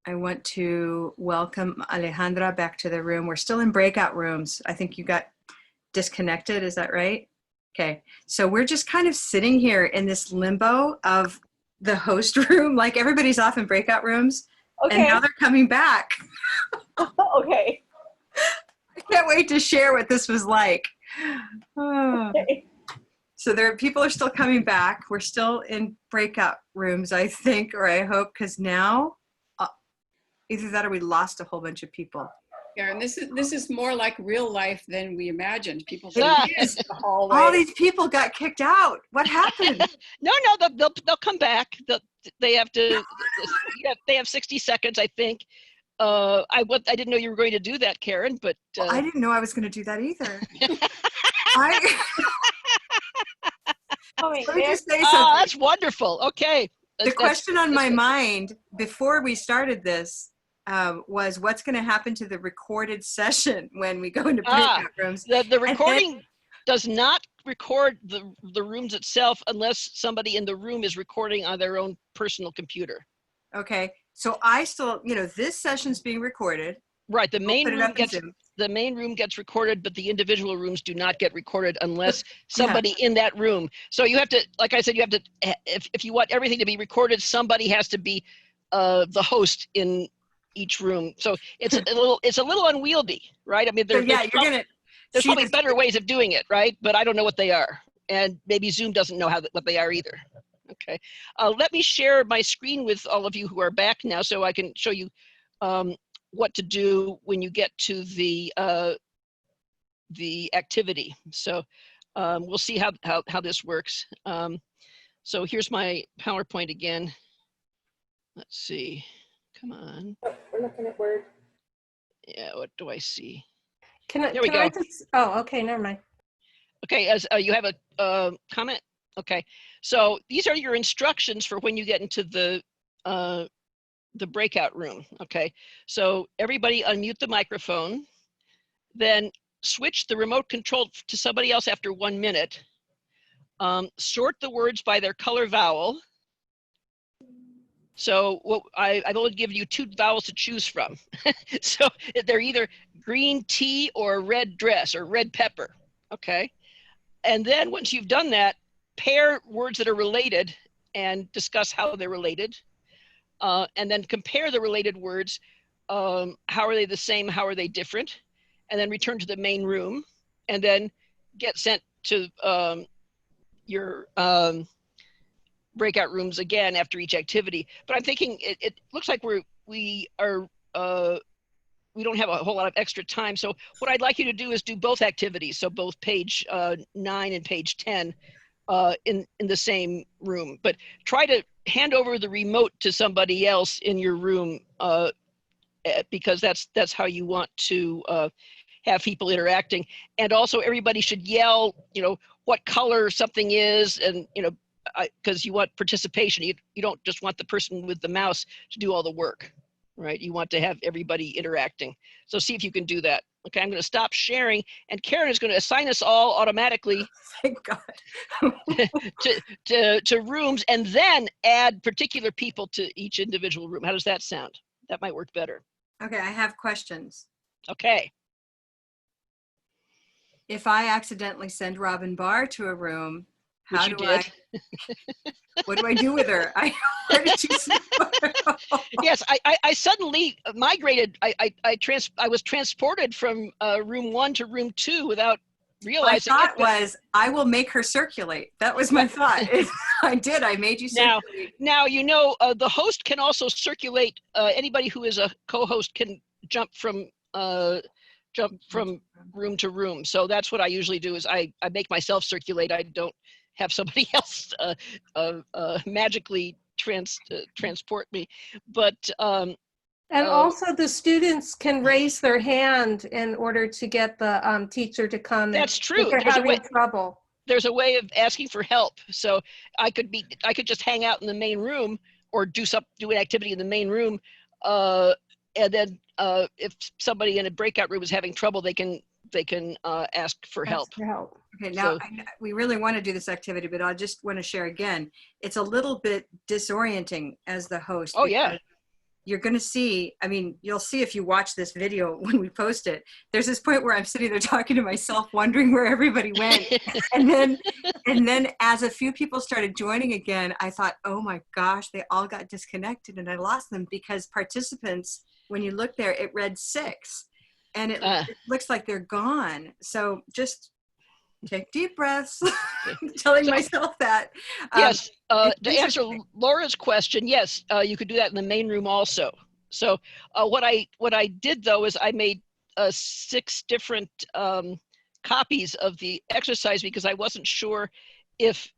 [SPEAKER 1] want to welcome Alejandra back to the room. We're still in breakout rooms. I think you got disconnected, is that right? Okay, so we're just kind of sitting here in this limbo of the host room, like everybody's off in breakout rooms, and now they're coming back.
[SPEAKER 11] Okay.
[SPEAKER 1] I can't wait to share what this was like. Oh.
[SPEAKER 11] Okay.
[SPEAKER 1] So people are still coming back. We're still in breakout rooms, I think, or I hope, because now either that or we lost a whole bunch of people.
[SPEAKER 5] Yeah, and this is more like real life than we imagined. People
[SPEAKER 2] It
[SPEAKER 5] is the hallway.
[SPEAKER 1] All these people got kicked out. What happened?
[SPEAKER 2] No, they'll come back. They have to. They have 60 seconds, I think. I didn't know you were going to do that, Karen, but
[SPEAKER 1] Well, I didn't know I was going to do that either.
[SPEAKER 11] Oh, wait,
[SPEAKER 1] Let me just say
[SPEAKER 2] oh,
[SPEAKER 1] something.
[SPEAKER 2] that's wonderful. Okay.
[SPEAKER 1] The question on my mind before we started this was what's going to happen to the recorded session when we go into breakout rooms.
[SPEAKER 2] The recording does not record the rooms itself unless somebody in the room is recording on their own personal computer.
[SPEAKER 1] Okay, so I still, this session's being recorded.
[SPEAKER 2] Right, the main
[SPEAKER 1] room
[SPEAKER 2] gets recorded, but the individual rooms do not get recorded unless somebody in that room. So you have to, like I said, you have to, if you want everything to be recorded, somebody has to be the host in each room. So it's a little unwieldy, right? I mean, there's probably better ways of doing it, right? But I don't know what they are, and maybe Zoom doesn't know what they are either. Okay, let me share my screen with all of you who are back now, so I can show you what to do when you get to the activity. So we'll see how this works. So here's my PowerPoint again. Let's see. Come on.
[SPEAKER 12] Oh, we're looking at Word.
[SPEAKER 2] Yeah, what do I see?
[SPEAKER 11] There
[SPEAKER 2] we go.
[SPEAKER 11] Oh, okay, never mind.
[SPEAKER 2] Okay, as you have a comment? Okay, so these are your instructions for when you get into the breakout room. Okay, so everybody unmute the microphone, then switch the remote control to somebody else after 1 minute. Sort the words by their color vowel. So I've only given you 2 vowels to choose from. So they're either green tea or red dress or red pepper. Okay, and then once you've done that, pair words that are related and discuss how they're related. And then compare the related words. How are they the same? How are they different? And then return to the main room, and then get sent to your breakout rooms again after each activity. But I'm thinking it looks like we don't have a whole lot of extra time. So what I'd like you to do is do both activities. So both page 9 and page 10 in the same room. But try to hand over the remote to somebody else in your room because that's how you want to have people interacting. And also everybody should yell, what color something is, and because you want participation. You don't just want the person with the mouse to do all the work, right? You want to have everybody interacting. So see if you can do that. Okay, I'm going to stop sharing, and Karen is going to assign us all automatically
[SPEAKER 1] Thank God.
[SPEAKER 2] to rooms, and then add particular people to each individual room. How does that sound? That might work better.
[SPEAKER 1] Okay, I have questions.
[SPEAKER 2] Okay.
[SPEAKER 1] If I accidentally send Robin Barr to a room,
[SPEAKER 2] Which
[SPEAKER 1] how
[SPEAKER 2] you
[SPEAKER 1] do
[SPEAKER 2] did.
[SPEAKER 1] what do I do with her? Where did you see her?
[SPEAKER 2] Yes, I suddenly migrated. I was transported from room 1 to room 2 without
[SPEAKER 1] My
[SPEAKER 2] realizing it.
[SPEAKER 1] thought was, I will make her circulate. That was my thought. I did. I made you circulate.
[SPEAKER 2] Now you know the host can also circulate. Anybody who is a co-host can jump from room to room. So that's what I usually do. Is I make myself circulate. I don't have somebody else magically transport me. But
[SPEAKER 11] And also the students can raise their hand in order to get the teacher to come.
[SPEAKER 2] That's
[SPEAKER 11] if
[SPEAKER 2] true.
[SPEAKER 11] they're having trouble.
[SPEAKER 2] There's a way of asking for help. So I could just hang out in the main room or do an activity in the main room. And then if somebody in a breakout room is having trouble, they can ask for help.
[SPEAKER 1] Okay, now we really want to do this activity, but I just want to share again. It's a little bit disorienting as the host.
[SPEAKER 2] Oh, yeah.
[SPEAKER 1] You're going to see, I mean, you'll see if you watch this video when we post it, there's this point where I'm sitting there talking to myself, wondering where everybody went. and then as a few people started joining again, I thought, oh my gosh, they all got disconnected and I lost them because participants, when you look there, it read 6 and it looks like they're gone. So just take deep breaths, telling myself that.
[SPEAKER 2] Yes, to answer Laura's question, yes, you could do that in the main room also. So what I did though is I made 6 different copies of the exercise because I wasn't sure if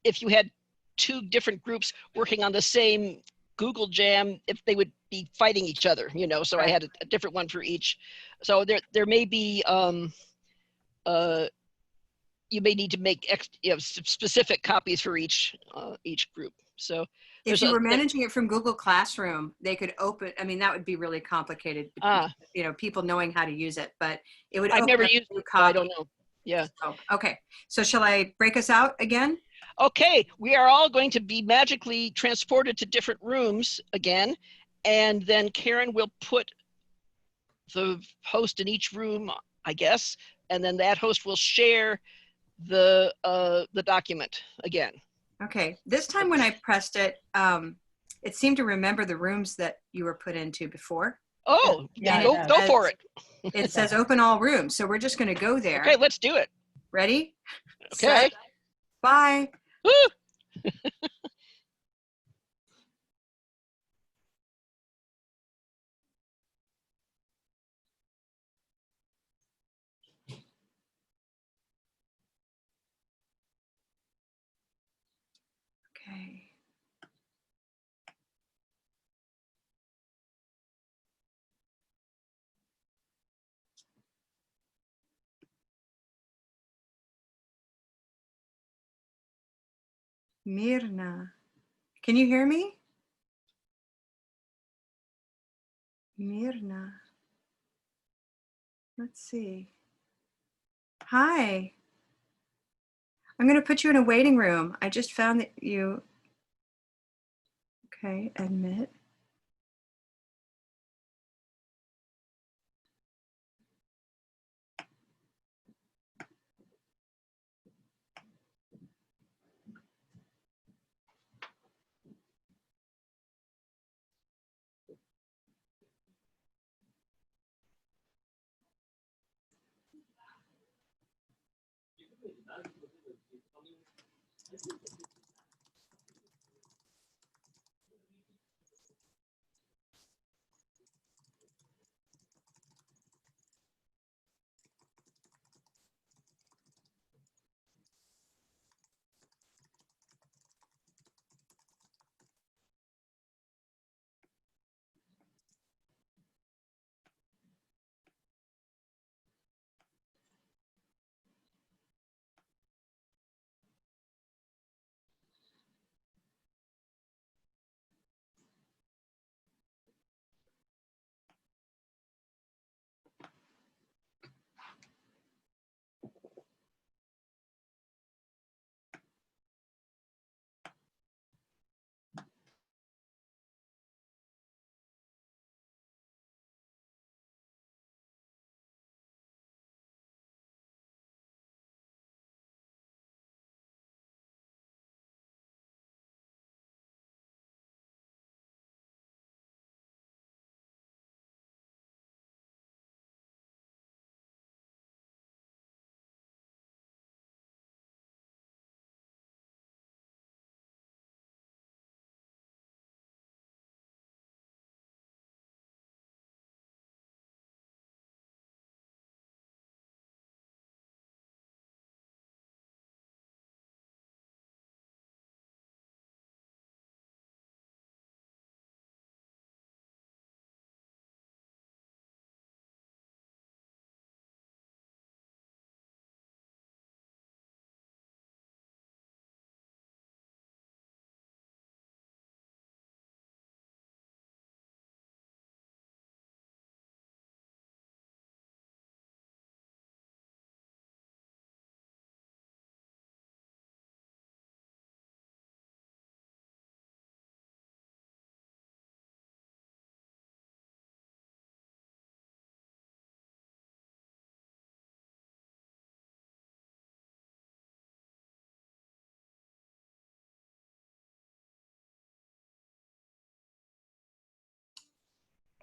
[SPEAKER 2] you had 2 different groups working on the same Google Jam, if they would be fighting each other, you know. So I had a different one for each. So there may be you may need to make specific copies for each group. So
[SPEAKER 1] if you were managing it from Google Classroom, they could open, I mean, that would be really complicated, you know, people knowing how to use it, but it would
[SPEAKER 2] I've
[SPEAKER 1] open
[SPEAKER 2] never
[SPEAKER 1] up
[SPEAKER 2] used
[SPEAKER 1] a new
[SPEAKER 2] it, so
[SPEAKER 1] copy.
[SPEAKER 2] I don't know. Yeah.
[SPEAKER 1] So, okay. So shall I break us out again?
[SPEAKER 2] Okay, we are all going to be magically transported to different rooms again, and then Karen will put the host in each room, I guess, and then that host will share the document again.
[SPEAKER 1] Okay, this time when I pressed it, it seemed to remember the rooms that you were put into before.
[SPEAKER 2] Oh, yeah, go for it.
[SPEAKER 1] It says open all rooms, so we're just going to go there.
[SPEAKER 2] Okay, let's do it.
[SPEAKER 1] Ready?
[SPEAKER 2] Okay.
[SPEAKER 1] Set, bye.
[SPEAKER 2] Woo!
[SPEAKER 1] Okay. Mirna, can you hear me? Mirna. Let's see. Hi. I'm going to put you in a waiting room. I just found that you, okay, admit.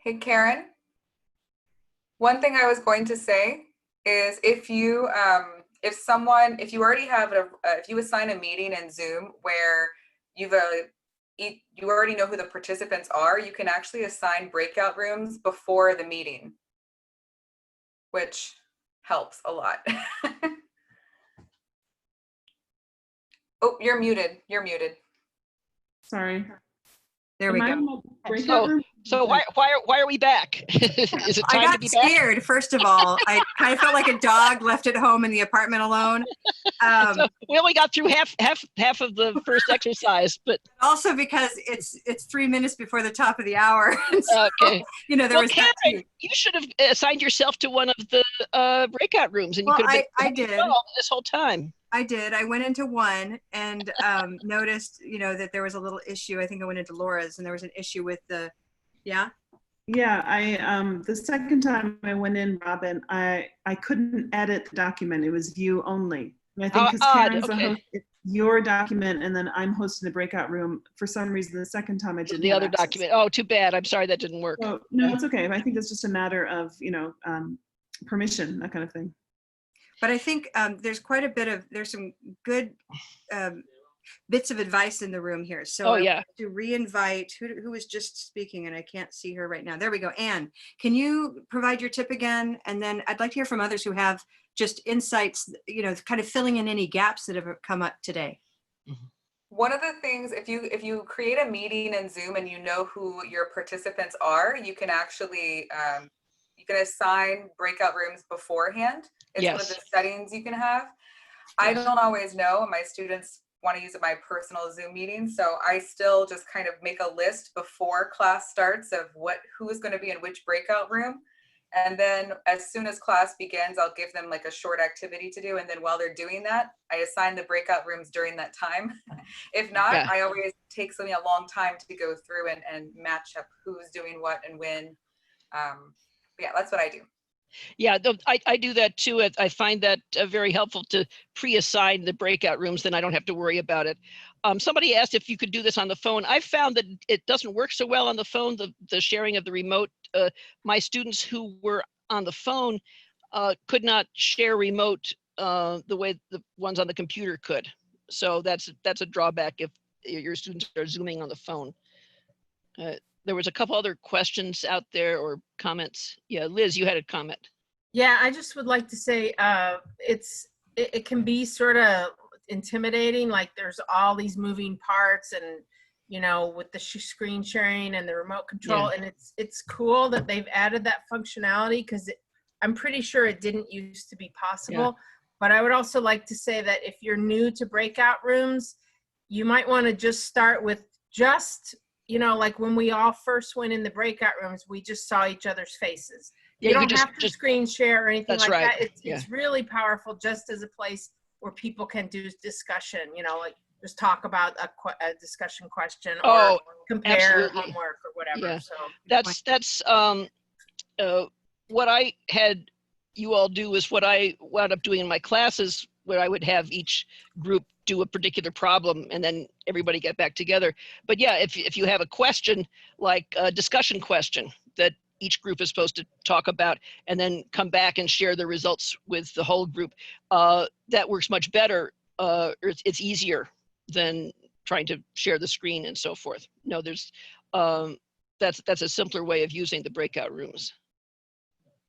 [SPEAKER 13] Hey, Karen. One thing I was going to say is if you already have if you assign a meeting in Zoom where you already know who the participants are, you can actually assign breakout rooms before the meeting, which helps a lot. Oh, you're muted. You're muted.
[SPEAKER 6] Sorry.
[SPEAKER 1] There we
[SPEAKER 6] Am I
[SPEAKER 1] go.
[SPEAKER 6] in the breakout room?
[SPEAKER 2] So why are we back? Is it
[SPEAKER 1] I
[SPEAKER 2] time to
[SPEAKER 1] got
[SPEAKER 2] be back?
[SPEAKER 1] scared, first of all. I kind of felt like a dog left at home in the apartment alone.
[SPEAKER 2] So we only got through half of the first exercise, but
[SPEAKER 1] Also because it's 3 minutes before the top of the hour. So,
[SPEAKER 2] okay.
[SPEAKER 1] you know, there
[SPEAKER 2] Well,
[SPEAKER 1] was
[SPEAKER 2] Karen,
[SPEAKER 1] that too.
[SPEAKER 2] you should have assigned yourself to one of the breakout rooms, and you
[SPEAKER 1] Well,
[SPEAKER 2] could have been
[SPEAKER 1] I did.
[SPEAKER 2] this whole time.
[SPEAKER 1] I did. I went into one and noticed, you know, that there was a little issue. I think I went into Laura's and there was an issue with the, yeah?
[SPEAKER 6] Yeah, the second time I went in, Robin, I couldn't edit the document. It was view only. And I think because Karen's the host, it's your document, and then I'm hosting the breakout room. For some reason, the second time I didn't
[SPEAKER 2] The
[SPEAKER 6] have
[SPEAKER 2] other
[SPEAKER 6] access.
[SPEAKER 2] document. Oh, too bad. I'm sorry that didn't work.
[SPEAKER 6] So, no, it's okay. I think it's just a matter of, you know, permission, that kind of thing.
[SPEAKER 1] But I think there's quite a bit of, there's some good bits of advice in the room here. So I want to re-invite, who was just speaking and I can't see her right now. There we go. Anne, can you provide your tip again? And then I'd like to hear from others who have just insights, you know, kind of filling in any gaps that have come up today.
[SPEAKER 13] One of the things, if you create a meeting in Zoom and you know who your participants are, you can actually you can assign breakout rooms beforehand. It's one of the settings you can have. I don't always know. My students want to use my personal Zoom meeting, so I still just kind of make a list before class starts of who is going to be in which breakout room. And then as soon as class begins, I'll give them like a short activity to do. And then while they're doing that, I assign the breakout rooms during that time. If not, I always takes me a long time to go through and match up who's doing what and when. Yeah, that's what I do.
[SPEAKER 2] Yeah, I do that too. I find that very helpful to pre-assign the breakout rooms, then I don't have to worry about it. Somebody asked if you could do this on the phone. I've found that it doesn't work so well on the phone, the sharing of the remote. My students who were on the phone could not share remote the way the ones on the computer could. So that's a drawback if your students are Zooming on the phone. There was a couple other questions out there or comments. Yeah, Liz, you had a comment.
[SPEAKER 14] Yeah, I just would like to say it can be sort of intimidating. Like there's all these moving parts and, you know, with the screen sharing and the remote control. And it's cool that they've added that functionality because I'm pretty sure it didn't used to be possible. But I would also like to say that if you're new to breakout rooms, you might want to just start with you know, like when we all first went in the breakout rooms, we just saw each other's faces. You don't have to screen share or anything like that. It's really powerful just as a place where people can do discussion, you know, like just talk about a discussion question or compare homework or whatever.
[SPEAKER 2] Yeah.
[SPEAKER 14] So
[SPEAKER 2] that's what I had you all do is what I wound up doing in my classes, where I would have each group do a particular problem and then everybody get back together. But yeah, if you have a question, like a discussion question that each group is supposed to talk about and then come back and share the results with the whole group, that works much better. It's easier than trying to share the screen and so forth. No, there's that's a simpler way of using the breakout rooms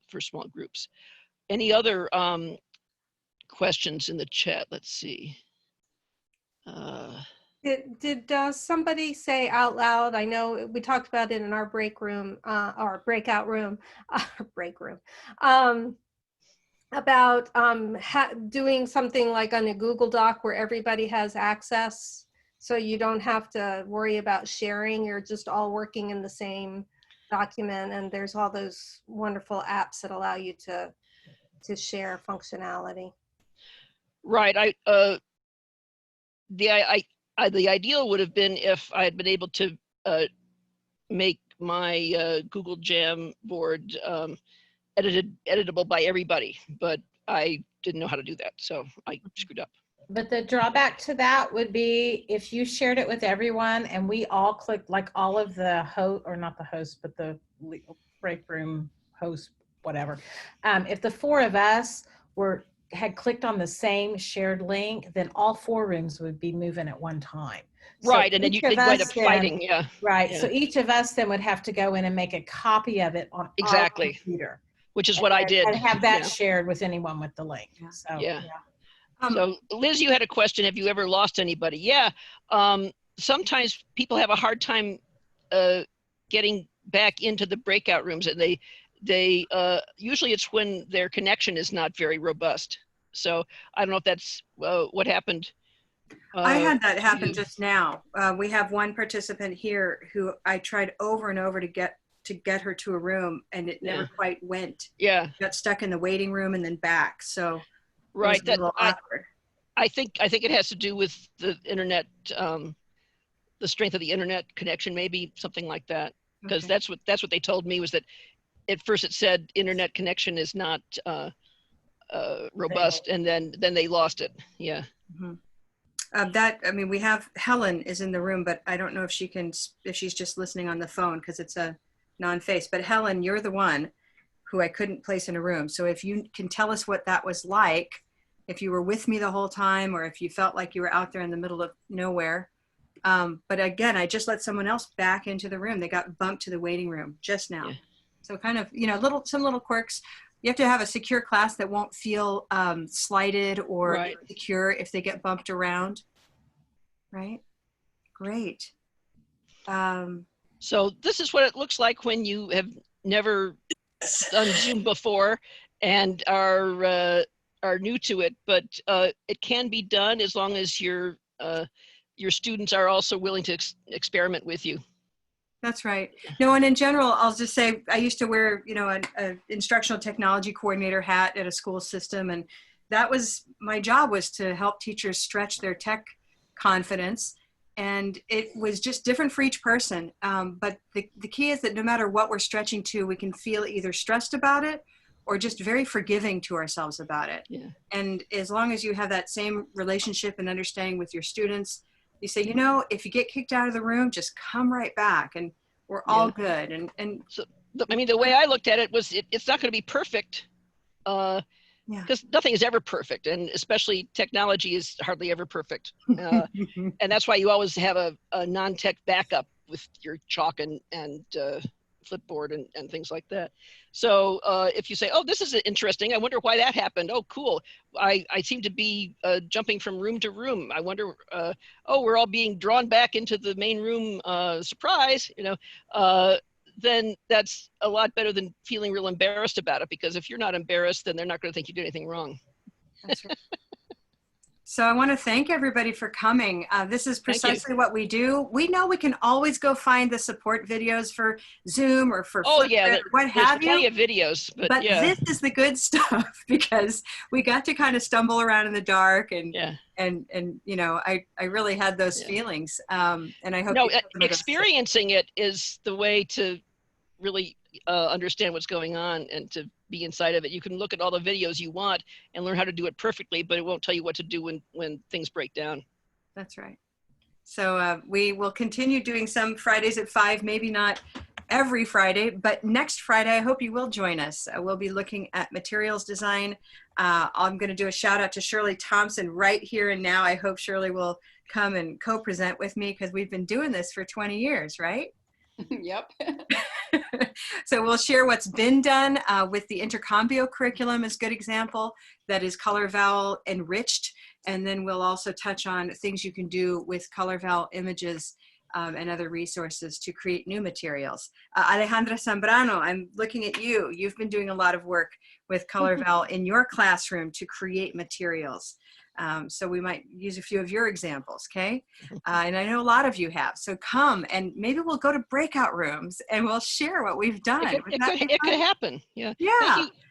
[SPEAKER 2] for small groups. Any other questions in the chat? Let's see.
[SPEAKER 11] Did somebody say out loud? I know we talked about it in our break room, or breakout room, break room, about doing something like on a Google Doc where everybody has access, so you don't have to worry about sharing. You're just all working in the same document, and there's all those wonderful apps that allow you to share functionality.
[SPEAKER 2] Right. The ideal would have been if I had been able to make my Google Jam board editable by everybody, but I didn't know how to do that, so I screwed up.
[SPEAKER 4] But the drawback to that would be if you shared it with everyone and we all clicked, like all of the host, or not the host, but the break room host, whatever. If the 4 of us had clicked on the same shared link, then all 4 rooms would be moving at one time.
[SPEAKER 2] Right,
[SPEAKER 4] So
[SPEAKER 2] and then
[SPEAKER 4] each
[SPEAKER 2] they'd
[SPEAKER 4] of
[SPEAKER 2] wind
[SPEAKER 4] us
[SPEAKER 2] up
[SPEAKER 4] then-
[SPEAKER 2] fighting, yeah.
[SPEAKER 4] Right,
[SPEAKER 2] Yeah.
[SPEAKER 4] so each of us then would have to go in and make a copy of it on
[SPEAKER 2] Exactly.
[SPEAKER 4] our computer.
[SPEAKER 2] Which is what I did.
[SPEAKER 4] And have that
[SPEAKER 2] Yeah.
[SPEAKER 4] shared with anyone with the link. So,
[SPEAKER 2] Yeah. So Liz, you had a question. Have you ever lost anybody? Yeah. Sometimes people have a hard time getting back into the breakout rooms, and they usually it's when their connection is not very robust. So I don't know if that's what happened.
[SPEAKER 1] I had that happen just now. We have one participant here who I tried over and over to get her to a room, and it never quite went.
[SPEAKER 2] Yeah.
[SPEAKER 1] Got stuck in the waiting room and then back. So
[SPEAKER 2] right,
[SPEAKER 1] it was a little awkward.
[SPEAKER 2] I think it has to do with the internet, the strength of the internet connection, maybe something like that. Because that's what they told me, was that at first it said internet connection is not robust, and then they lost it. Yeah.
[SPEAKER 1] I mean, we have Helen is in the room, but I don't know if she's just listening on the phone because it's a non-face. But Helen, you're the one who I couldn't place in a room. So if you can tell us what that was like, if you were with me the whole time, or if you felt like you were out there in the middle of nowhere. But again, I just let someone else back into the room. They got bumped to the waiting room just now. Yeah. So kind of, some little quirks. You have to have a secure class that won't feel slighted or insecure if they get bumped around. Right? Great.
[SPEAKER 2] So this is what it looks like when you have never done Zoom before and are new to it, but it can be done as long as your students are also willing to experiment with you.
[SPEAKER 1] That's right. No, and in general, I'll just say I used to wear, an instructional technology coordinator hat at a school system, and that was my job, was to help teachers stretch their tech confidence. And it was just different for each person. But the key is that no matter what we're stretching to, we can feel either stressed about it or just very forgiving to ourselves about it.
[SPEAKER 2] Yeah. And
[SPEAKER 1] as long as you have that same relationship and understanding with your students, you say, if you get kicked out of the room, just come right back and we're all good. And
[SPEAKER 2] so, I mean, the way I looked at it was it's not going to be perfect because nothing is ever perfect. And especially technology is hardly ever perfect. And that's why you always have a non-tech backup with your chalk and Flipboard and things like that. So if you say, oh, this is interesting, I wonder why that happened. Oh, cool. I seem to be jumping from room to room. I wonder, oh, we're all being drawn back into the main room, surprise, then that's a lot better than feeling real embarrassed about it, because if you're not embarrassed, then they're not going to think you did anything wrong.
[SPEAKER 1] That's right. So I want to thank everybody for coming. This is precisely what we do. We know we can always go find the support videos for Zoom or for Flipgrid, what have you.
[SPEAKER 2] Plenty of videos, but
[SPEAKER 1] this is the good stuff, because we got to kind of stumble around in the dark and I really had those feelings. And I hope
[SPEAKER 2] experiencing it is the way to really understand what's going on and to be inside of it. You can look at all the videos you want and learn how to do it perfectly, but it won't tell you what to do when things break down.
[SPEAKER 1] That's right. So we will continue doing some Fridays at 5, maybe not every Friday, but next Friday, I hope you will join us. We'll be looking at materials design. I'm going to do a shout out to Shirley Thompson right here and now. I hope Shirley will come and co-present with me, because we've been doing this for 20 years, right?
[SPEAKER 5] Yep.
[SPEAKER 1] So we'll share what's been done with the Intercombio curriculum as a good example that is color vowel enriched. And then we'll also touch on things you can do with color vowel images and other resources to create new materials. Alejandra Zambrano, I'm looking at you. You've been doing a lot of work with color vowel in your classroom to create materials. So we might use a few of your examples, okay? And I know a lot of you have. So come and maybe we'll go to breakout rooms and we'll share what we've done.
[SPEAKER 2] It could happen, yeah.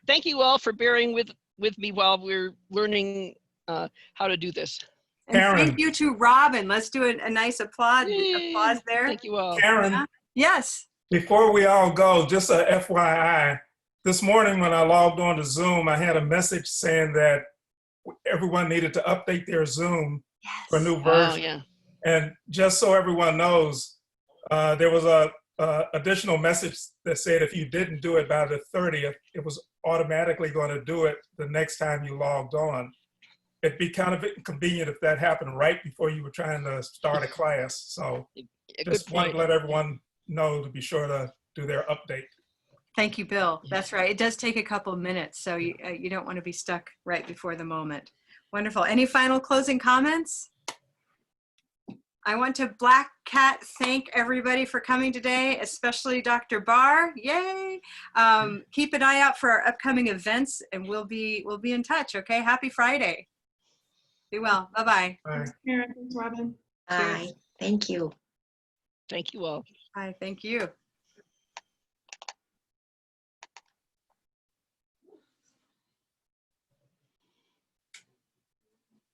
[SPEAKER 2] Thank you all for bearing with me while we're learning how to do this.
[SPEAKER 1] And thank you to Robin. Let's do a nice applause there.
[SPEAKER 2] Thank you all.
[SPEAKER 15] Karen?
[SPEAKER 1] Yes?
[SPEAKER 15] Before we all go, just a FYI, this morning when I logged on to Zoom, I had a message saying that everyone needed to update their Zoom for a new
[SPEAKER 2] Oh,
[SPEAKER 15] version.
[SPEAKER 2] yeah.
[SPEAKER 15] And just so everyone knows, there was a additional message that said if you didn't do it by the 30th, it was automatically going to do it the next time you logged on. It'd be kind of inconvenient if that happened right before you were trying to start a class. So just wanted to let everyone know to be sure to do their update.
[SPEAKER 1] Thank you, Bill. That's right. It does take a couple of minutes, so you don't want to be stuck right before the moment. Wonderful. Any final closing comments? I want to Black Cat thank everybody for coming today, especially Dr. Barr. Yay! Keep an eye out for our upcoming events, and we'll be in touch. Okay. Happy Friday. Be well. Bye-bye.
[SPEAKER 6] Thanks, Karen. Thanks, Robin.
[SPEAKER 8] Bye. Thank you.
[SPEAKER 2] Thank you all.
[SPEAKER 1] Bye. Thank you.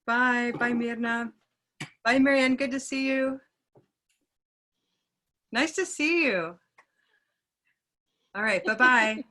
[SPEAKER 1] Bye. Bye, Mirna. Bye, Marianne. Good to see you. Nice to see you. All right. Bye-bye.